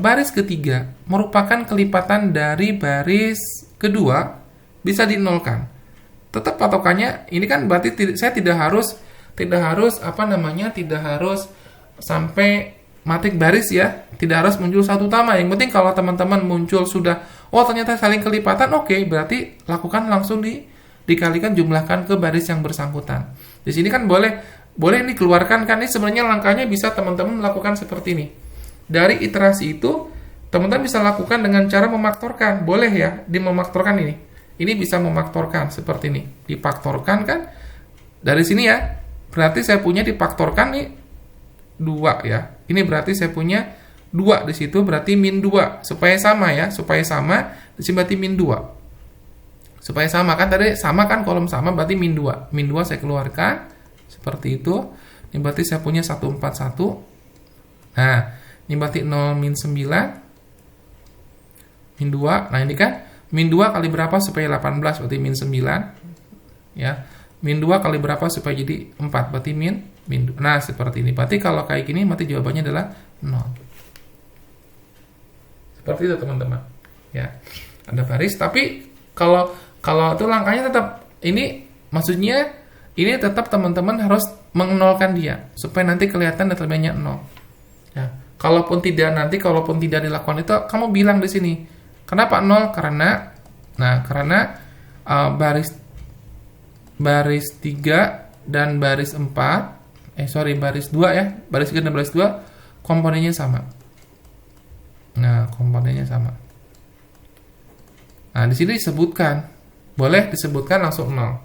A: baris ketiga merupakan kelipatan dari baris kedua, bisa dinolkan. Tetap patokannya ini kan berarti saya tidak harus sampai matik baris ya, tidak harus muncul satu utama. Yang penting kalau teman-teman muncul sudah, ternyata saling kelipatan, oke, berarti lakukan langsung dikalikan, jumlahkan ke baris yang bersangkutan. Di sini kan boleh ini keluarkan kan, ini sebenarnya langkahnya bisa teman-teman melakukan seperti ini. Dari iterasi itu teman-teman bisa lakukan dengan cara memaktorkan, boleh ya, memaktorkan ini. Ini bisa memaktorkan seperti ini, difaktorkan kan dari sini ya. Berarti saya punya difaktorkan nih 2 ya. Ini berarti saya punya 2 di situ, berarti min 2. Supaya sama ya, di sini berarti min 2. Supaya sama kan, tadi sama kan, kolom sama berarti min 2. Min 2 saya keluarkan seperti itu. Ini berarti saya punya 141. Nah, ini berarti 0 min 9 min 2. Nah, ini kan min 2 kali berapa supaya 18, berarti min 9 ya. Min 2 kali berapa supaya jadi 4, berarti min 2. Nah, seperti ini. Berarti kalau kayak gini, berarti jawabannya adalah 0. Seperti itu, teman-teman. Ya. Ada baris, tapi kalau itu langkahnya tetap ini, maksudnya ini tetap teman-teman harus mengenolkan dia supaya nanti kelihatan determinannya 0. Ya. Kalaupun tidak dilakukan itu, kamu bilang di sini. Kenapa 0? Karena baris 3 dan baris 4, baris 2 ya, baris 3 dan baris 2 komponennya sama. Nah, komponennya sama. Nah, di sini boleh disebutkan langsung 0.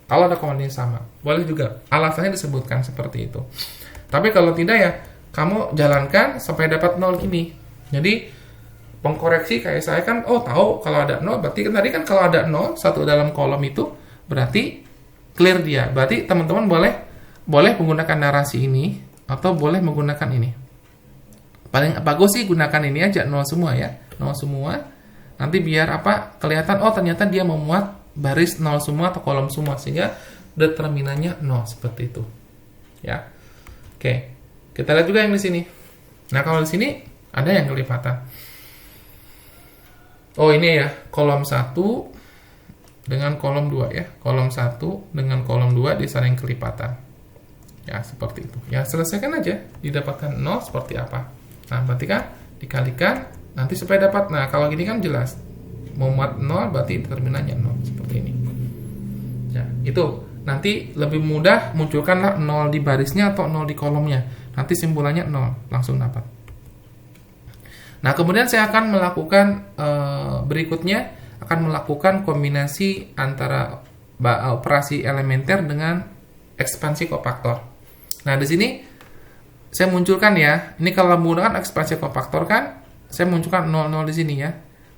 A: Kalau ada komponennya sama, boleh juga alasannya disebutkan seperti itu. Tapi kalau tidak ya, kamu jalankan sampai dapat 0 gini. Jadi, pengkoreksi kayak saya kan, tahu kalau ada 0, berarti kan tadi kan kalau ada 0, satu dalam kolom itu, berarti clear dia. Berarti teman-teman boleh menggunakan narasi ini atau boleh menggunakan ini. Paling bagus sih gunakan ini aja, 0 semua ya. 0 semua. Nanti biar kelihatan ternyata dia memuat baris 0 semua atau kolom semua sehingga determinannya 0 seperti itu. Ya. Oke. Kita lihat juga yang di sini. Nah, kalau di sini ada yang kelipatan. Ini ya, kolom 1 dengan kolom 2 ya. Kolom 1 dengan kolom 2 disaling kelipatan. Ya, seperti itu. Ya, selesaikan aja. Didapatkan 0 seperti apa. Nah, berarti kan dikalikan nanti supaya dapat. Nah, kalau gini kan jelas. Memuat 0 berarti determinannya 0 seperti ini. Ya, itu. Nanti lebih mudah munculkanlah 0 di barisnya atau 0 di kolomnya. Nanti simpulannya 0, langsung dapat. Nah, kemudian saya akan melakukan berikutnya akan melakukan kombinasi antara operasi elementer dengan ekspansi kofaktor. Nah, di sini saya munculkan ya. Ini kalau menggunakan ekspansi kofaktor kan saya munculkan 0 di sini ya.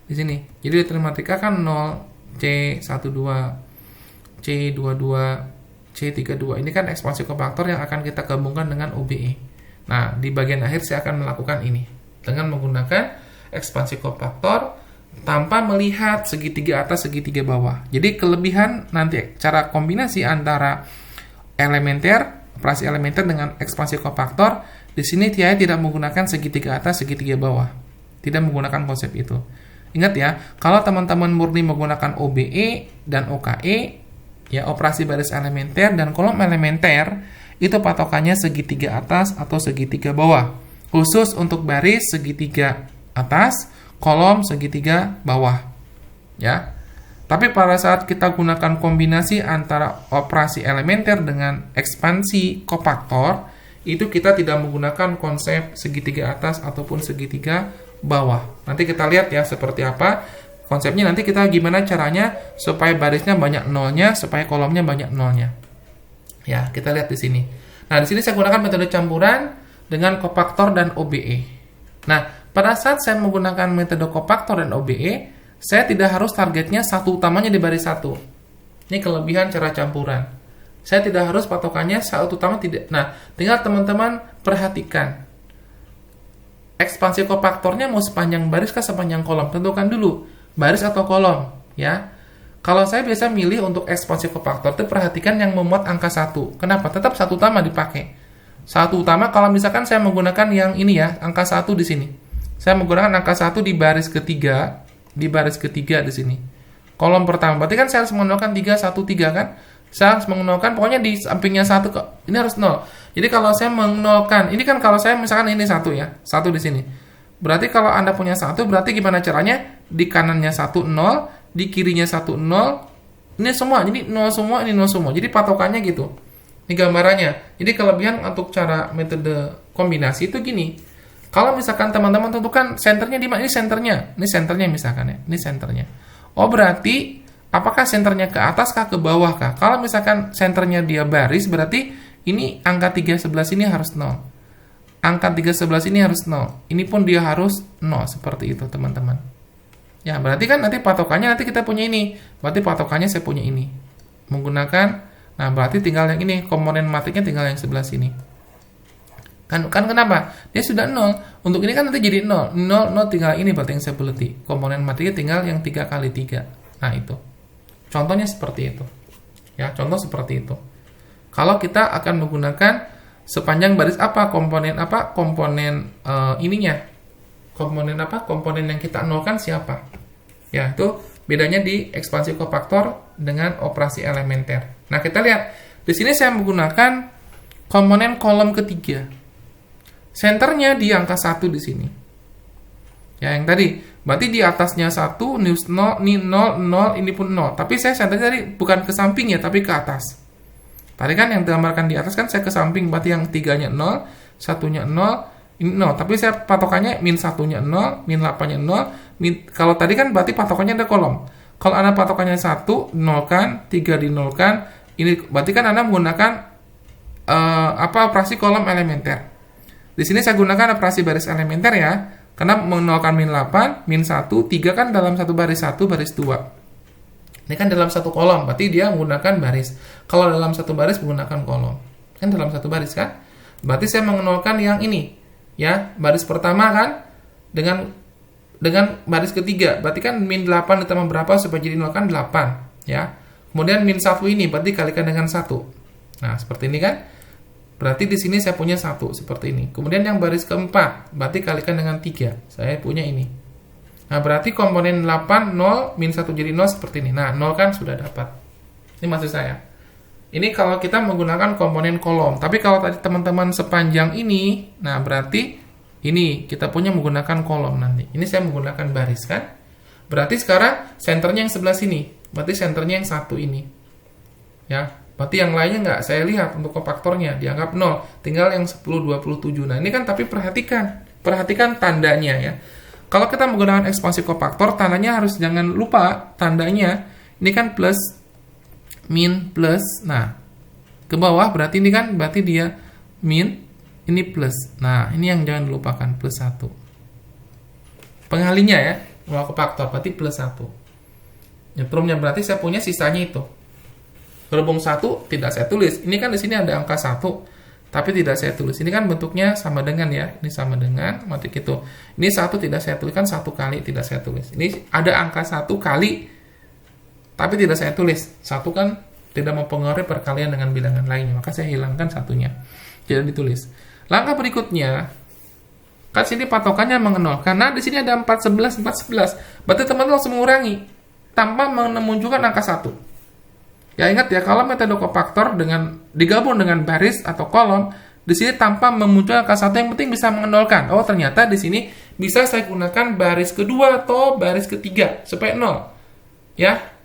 A: Di sini. Jadi di matematika kan 0 C12 C22 C32. Ini kan ekspansi kofaktor yang akan kita gabungkan dengan OBE. Nah, di bagian akhir saya akan melakukan ini dengan menggunakan ekspansi kofaktor tanpa melihat segitiga atas, segitiga bawah. Jadi kelebihan nanti cara kombinasi antara operasi elementer dengan ekspansi kofaktor, di sini saya tidak menggunakan segitiga atas, segitiga bawah. Tidak menggunakan konsep itu. Ingat ya, kalau teman-teman murni menggunakan OBE dan OKE, ya operasi baris elementer dan kolom elementer, itu patokannya segitiga atas atau segitiga bawah. Khusus untuk baris segitiga atas, kolom segitiga bawah. Ya. Tapi pada saat kita gunakan kombinasi antara operasi elementer dengan ekspansi kofaktor, itu kita tidak menggunakan konsep segitiga atas ataupun segitiga bawah. Nanti kita lihat ya seperti apa konsepnya, nanti kita gimana caranya supaya barisnya banyak nolnya, supaya kolomnya banyak nolnya. Ya, kita lihat di sini. Nah, di sini saya gunakan metode campuran dengan kofaktor dan OBE. Nah, pada saat saya menggunakan metode kofaktor dan OBE, saya tidak harus targetnya satu utamanya di baris 1. Ini kelebihan cara campuran. Saya tidak harus patokannya satu utama tidak. Nah, tinggal teman-teman perhatikan. Ekspansi kofaktornya mau sepanjang baris kah sepanjang kolom? Tentukan dulu. Baris atau kolom, ya. Kalau saya biasa milih untuk ekspansi kofaktor itu perhatikan yang memuat angka 1. Kenapa? Tetap satu utama dipakai. Satu utama kalau misalkan saya menggunakan yang ini ya, angka 1 di sini. Saya menggunakan angka 1 di baris ketiga, di sini. Kolom pertama. Berarti kan saya harus menggunakan 3 1 3 kan? Saya harus menggunakan pokoknya di sampingnya 1 kok. Ini harus 0. Jadi kalau saya menolkan, ini kan kalau saya misalkan ini 1 ya, 1 di sini. Berarti kalau Anda punya 1, berarti gimana caranya? Di kanannya 1, 0, di kirinya 1, 0. Ini semua, jadi 0 semua, ini 0 semua. Jadi patokannya gitu. Ini gambarannya. Jadi kelebihan untuk cara metode kombinasi itu gini. Kalau misalkan teman-teman tentukan senternya di mana? Ini senternya misalkan ya. Ini senternya. Oh, berarti apakah senternya ke atas kah, ke bawah kah? Kalau misalkan senternya dia baris, berarti ini angka 311 ini harus 0. Angka 311 ini harus 0. Ini pun dia harus 0. Seperti itu, teman-teman. Ya, berarti kan nanti patokannya nanti kita punya ini. Berarti patokannya saya punya ini. Menggunakan, nah berarti tinggal yang ini. Komponen matriknya tinggal yang sebelah sini. Kan kenapa? Dia sudah 0. Untuk ini kan nanti jadi 0. 0 tinggal ini berarti yang saya beleti. Komponen matriknya tinggal yang 3 kali 3. Nah, itu. Contohnya seperti itu. Ya, contoh seperti itu. Kalau kita akan menggunakan sepanjang baris apa? Komponen apa? Komponen ininya. Komponen apa? Komponen yang kita nolkan siapa? Ya, itu bedanya di ekspansi kofaktor dengan operasi elementer. Nah, kita lihat. Di sini saya menggunakan komponen kolom ketiga. Senternya di angka 1 di sini. Ya, yang tadi. Berarti di atasnya 1, ini 0, ini 0, 0, ini pun 0. Tapi saya senternya tadi bukan ke samping ya, tapi ke atas. Tadi kan yang digambarkan di atas kan saya ke samping, berarti yang 3-nya 0, 1-nya 0, ini 0. Tapi saya patokannya min 1-nya 0, min 8-nya 0. Kalau tadi kan berarti patokannya ada kolom. Kalau Anda patokannya 1, nolkan, 3 dinolkan, ini berarti kan Anda menggunakan operasi kolom elementer. Di sini saya gunakan operasi baris elementer ya, karena menolkan min 8, min 1, 3 kan dalam satu baris 1, baris 2. Ini kan dalam satu kolom, berarti dia menggunakan baris. Kalau dalam satu baris menggunakan kolom. Kan dalam satu baris kan? Berarti saya menolkan yang ini. Ya, baris pertama kan dengan baris ketiga. Berarti kan min 8 ditambah berapa supaya jadi nolkan 8, ya. Kemudian min 1 ini berarti kalikan dengan 1. Nah, seperti ini kan? Berarti di sini saya punya 1 seperti ini. Kemudian yang baris keempat berarti kalikan dengan 3. Saya punya ini. Nah, berarti komponen 8, 0, min 1 jadi 0 seperti ini. Nah, 0 kan sudah dapat. Ini maksud saya. Ini kalau kita menggunakan komponen kolom. Tapi kalau tadi teman-teman sepanjang ini, nah berarti ini kita punya menggunakan kolom nanti. Ini saya menggunakan baris kan. Berarti sekarang senternya yang sebelah sini. Berarti senternya yang 1 ini. Ya, berarti yang lainnya nggak saya lihat untuk kofaktornya. Dianggap 0. Tinggal yang 10, 27. Nah, ini kan tapi perhatikan tandanya ya. Kalau kita menggunakan ekspansi kofaktor, tandanya harus jangan lupa tandanya. Ini kan plus, min, plus. Nah, ke bawah berarti ini kan berarti dia min, ini plus. Nah, ini yang jangan dilupakan, plus 1. Pengalinya ya, kalau kofaktor berarti plus 1. Nyetrumnya berarti saya punya sisanya itu. Berhubung 1 tidak saya tulis. Ini kan di sini ada angka 1. Tapi tidak saya tulis. Ini kan bentuknya sama dengan ya. Ini sama dengan matrik itu. Ini 1 tidak saya tulis. Kan 1 kali tidak saya tulis. Ini ada angka 1 kali. Tapi tidak saya tulis. 1 kan tidak mempengaruhi perkalian dengan bilangan lainnya. Maka saya hilangkan 1-nya. Tidak ditulis. Langkah berikutnya. Kan sini patokannya mengenolkan. Nah, di sini ada 4, 11, 4, 11. Berarti teman-teman langsung mengurangi. Tanpa menunjukkan angka 1. Ya ingat ya, kalau metode kofaktor dengan digabung dengan baris atau kolom, di sini tanpa memunculkan angka 1, yang penting bisa mengenolkan. Oh, ternyata di sini bisa saya gunakan baris kedua atau baris ketiga supaya 0. Ya.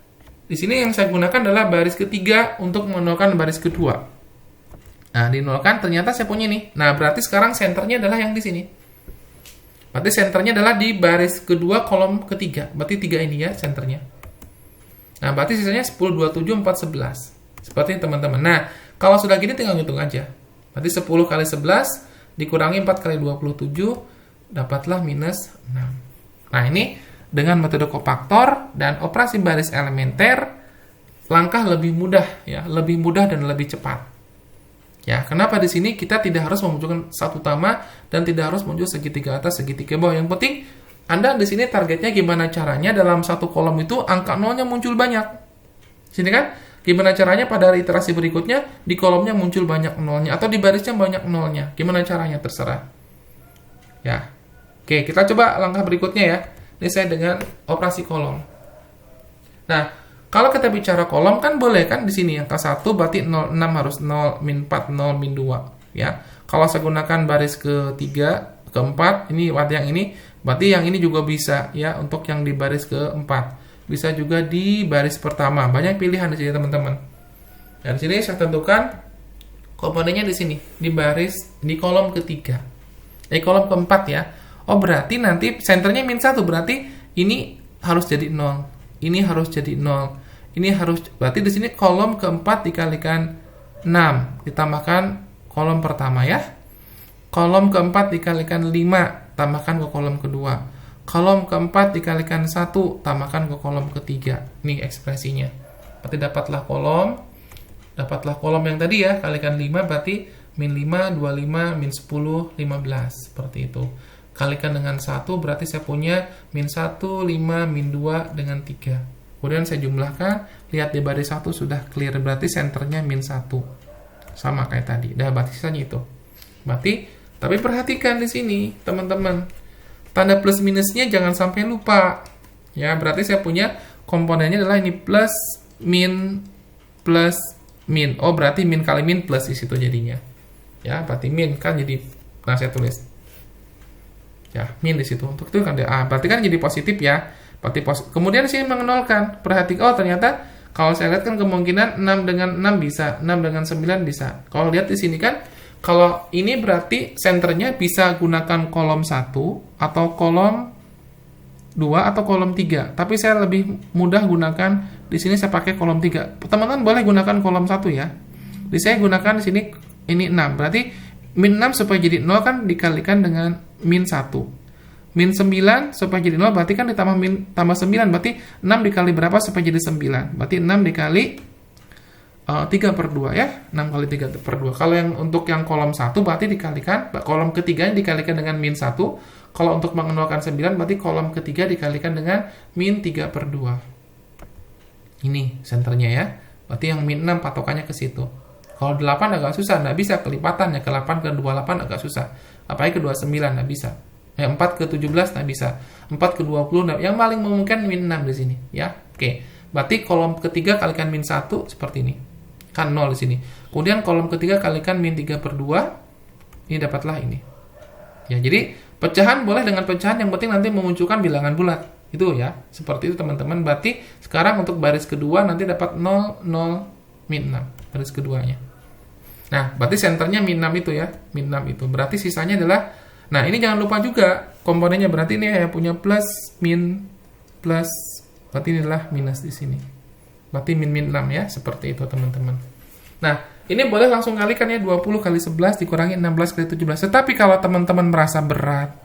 A: Di sini yang saya gunakan adalah baris ketiga untuk menolkan baris kedua. Nah, dinolkan ternyata saya punya nih. Nah, berarti sekarang senternya adalah yang di sini. Berarti senternya adalah di baris kedua kolom ketiga. Berarti 3 ini ya senternya. Nah, berarti sisanya 10, 27, 4, 11. Seperti ini teman-teman. Nah, kalau sudah gini tinggal hitung aja. Berarti 10 kali 11 dikurangi 4 kali 27, dapatlah minus 6. Nah, ini dengan metode kofaktor dan operasi baris elementer, langkah lebih mudah ya, lebih mudah dan lebih cepat. Ya, kenapa di sini kita tidak harus memunculkan satu utama dan tidak harus muncul segitiga atas, segitiga bawah. Yang penting Anda di sini targetnya gimana caranya dalam satu kolom itu angka nolnya muncul banyak. Sini kan, gimana caranya pada iterasi berikutnya di kolomnya muncul banyak nolnya atau di barisnya banyak nolnya. Gimana caranya terserah. Ya. Oke, kita coba langkah berikutnya ya. Ini saya dengan operasi kolom. Nah, kalau kita bicara kolom kan boleh kan di sini angka 1 berarti 0, 6 harus 0, min 4, 0, min 2 ya. Kalau saya gunakan baris ketiga, keempat, ini yang ini, berarti yang ini juga bisa ya untuk yang di baris keempat. Bisa juga di baris pertama. Banyak pilihan di sini teman-teman. Dan di sini saya tentukan komponennya di sini, di baris di kolom ketiga. Kolom keempat ya. Oh, berarti nanti senternya min 1, berarti ini harus jadi 0. Ini harus jadi 0. Ini harus, berarti di sini kolom keempat dikalikan 6, ditambahkan kolom pertama ya. Kolom keempat dikalikan 5, tambahkan ke kolom kedua. Kolom keempat dikalikan 1, tambahkan ke kolom ketiga. Ini ekspresinya. Berarti dapatlah kolom yang tadi ya, kalikan 5 berarti min 5, 25, min 10, 15. Seperti itu. Kalikan dengan 1 berarti saya punya min 1, 5, min 2 dengan 3. Kemudian saya jumlahkan, lihat di baris 1 sudah clear, berarti senternya min 1. Sama kayak tadi, dah berarti sisanya itu. Berarti, tapi perhatikan di sini, teman-teman. Tanda plus minusnya jangan sampai lupa. Ya, berarti saya punya komponennya adalah ini plus, min. Oh, berarti min kali min plus di situ jadinya. Ya, berarti min kan jadi, nah saya tulis. Ya, min di situ. Untuk itu kan berarti kan jadi positif ya. Kemudian sini mengenolkan. Perhatikan, oh ternyata kalau saya lihat kan kemungkinan 6 dengan 6 bisa, 6 dengan 9 bisa. Kalau lihat di sini kan, kalau ini berarti senternya bisa gunakan kolom 1 atau kolom 2 atau kolom 3. Tapi saya lebih mudah gunakan di sini saya pakai kolom 3. Teman-teman boleh gunakan kolom 1 ya. Di saya gunakan di sini ini 6. Berarti min 6 supaya jadi 0 kan dikalikan dengan min 1. Min 9 supaya jadi 0 berarti kan ditambah tambah 9 berarti 6 dikali berapa supaya jadi 9. Berarti 6 dikali 3/2 ya. 6 kali 3/2. Kalau yang untuk yang kolom 1 berarti dikalikan, kolom ketiganya dikalikan dengan min 1. Kalau untuk mengenolkan 9 berarti kolom ketiga dikalikan dengan min 3/2. Ini senternya ya. Berarti yang min 6 patokannya ke situ. Kalau 8 agak susah, nggak bisa kelipatannya. Ke 8 ke 28 agak susah. Apalagi ke 29 nggak bisa. 4 ke 17 nggak bisa. 4 ke 20 yang paling memungkinkan min 6 di sini ya. Oke. Berarti kolom ketiga kalikan min 1 seperti ini. Kan 0 di sini. Kemudian kolom ketiga kalikan min 3/2. Ini dapatlah ini. Ya, jadi pecahan boleh dengan pecahan yang penting nanti memunculkan bilangan bulat. Itu ya. Seperti itu teman-teman. Berarti sekarang untuk baris kedua nanti dapat 0 0 min 6 baris keduanya. Nah, berarti senternya min 6 itu ya. Min 6 itu. Berarti sisanya adalah, nah, ini jangan lupa juga komponennya, berarti ini yang punya plus, min, plus, berarti ini adalah minus di sini. Berarti min 6 ya, seperti itu teman-teman. Nah, ini boleh langsung kalikan ya, 20 kali 11 dikurangi 16 kali 17. Tetapi kalau teman-teman merasa berat,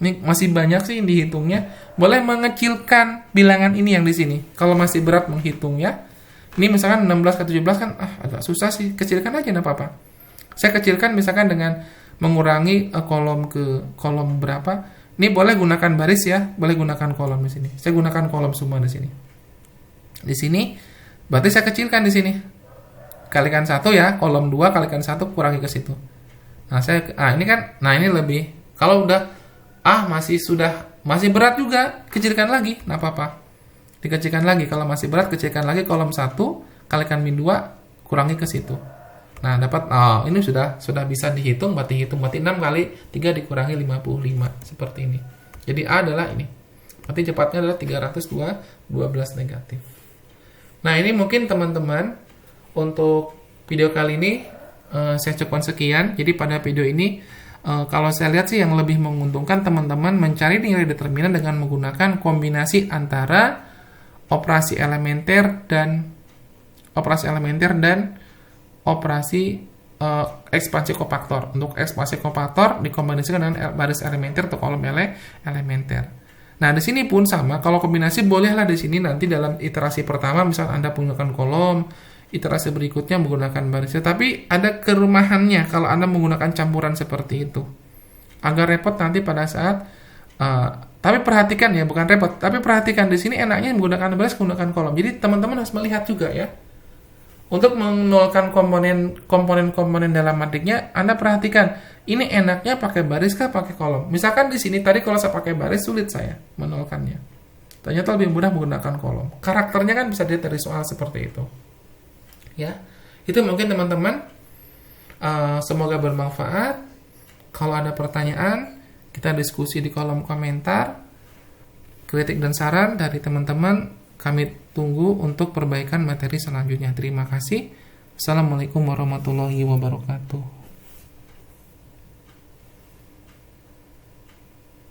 A: ini masih banyak sih dihitungnya, boleh mengecilkan bilangan ini yang di sini. Kalau masih berat menghitung ya. Ini misalkan 16 kali 17 kan, agak susah sih, kecilkan aja enggak apa-apa. Saya kecilkan misalkan dengan mengurangi kolom ke kolom berapa. Ini boleh gunakan baris ya, boleh gunakan kolom di sini. Saya gunakan kolom semua di sini. Di sini berarti saya kecilkan di sini. Kalikan 1 ya, kolom 2 kalikan 1 kurangi ke situ. Nah, ini kan, nah ini lebih. Kalau udah masih berat juga, kecilkan lagi, enggak apa-apa. Dikecilkan lagi, kalau masih berat kecilkan lagi kolom 1 kalikan min 2 kurangi ke situ. Nah, dapat ini sudah bisa dihitung, berarti 6 kali 3 dikurangi 55 seperti ini. Jadi A adalah ini. Berarti cepatnya adalah 312 negatif. Nah, ini mungkin teman-teman untuk video kali ini saya cukupkan sekian. Jadi pada video ini kalau saya lihat sih yang lebih menguntungkan teman-teman mencari nilai determinan dengan menggunakan kombinasi antara operasi elementer dan operasi ekspansi kofaktor. Untuk ekspansi kofaktor dikombinasikan dengan baris elementer atau kolom elementer. Nah, di sini pun sama. Kalau kombinasi bolehlah di sini nanti dalam iterasi pertama misal Anda menggunakan kolom, iterasi berikutnya menggunakan baris. Tapi ada kerumahannya kalau Anda menggunakan campuran seperti itu. Agak repot nanti pada saat tapi perhatikan ya, bukan repot, tapi perhatikan di sini enaknya menggunakan baris, menggunakan kolom. Jadi teman-teman harus melihat juga ya. Untuk menolkan komponen dalam matriknya, Anda perhatikan, ini enaknya pakai baris kah pakai kolom? Misalkan di sini tadi kalau saya pakai baris sulit saya menolkannya. Ternyata lebih mudah menggunakan kolom. Karakternya kan bisa dilihat dari soal seperti itu. Ya, itu mungkin teman-teman. Semoga bermanfaat. Kalau ada pertanyaan, kita diskusi di kolom komentar. Kritik dan saran dari teman-teman kami tunggu untuk perbaikan materi selanjutnya. Terima kasih. Assalamualaikum warahmatullahi wabarakatuh.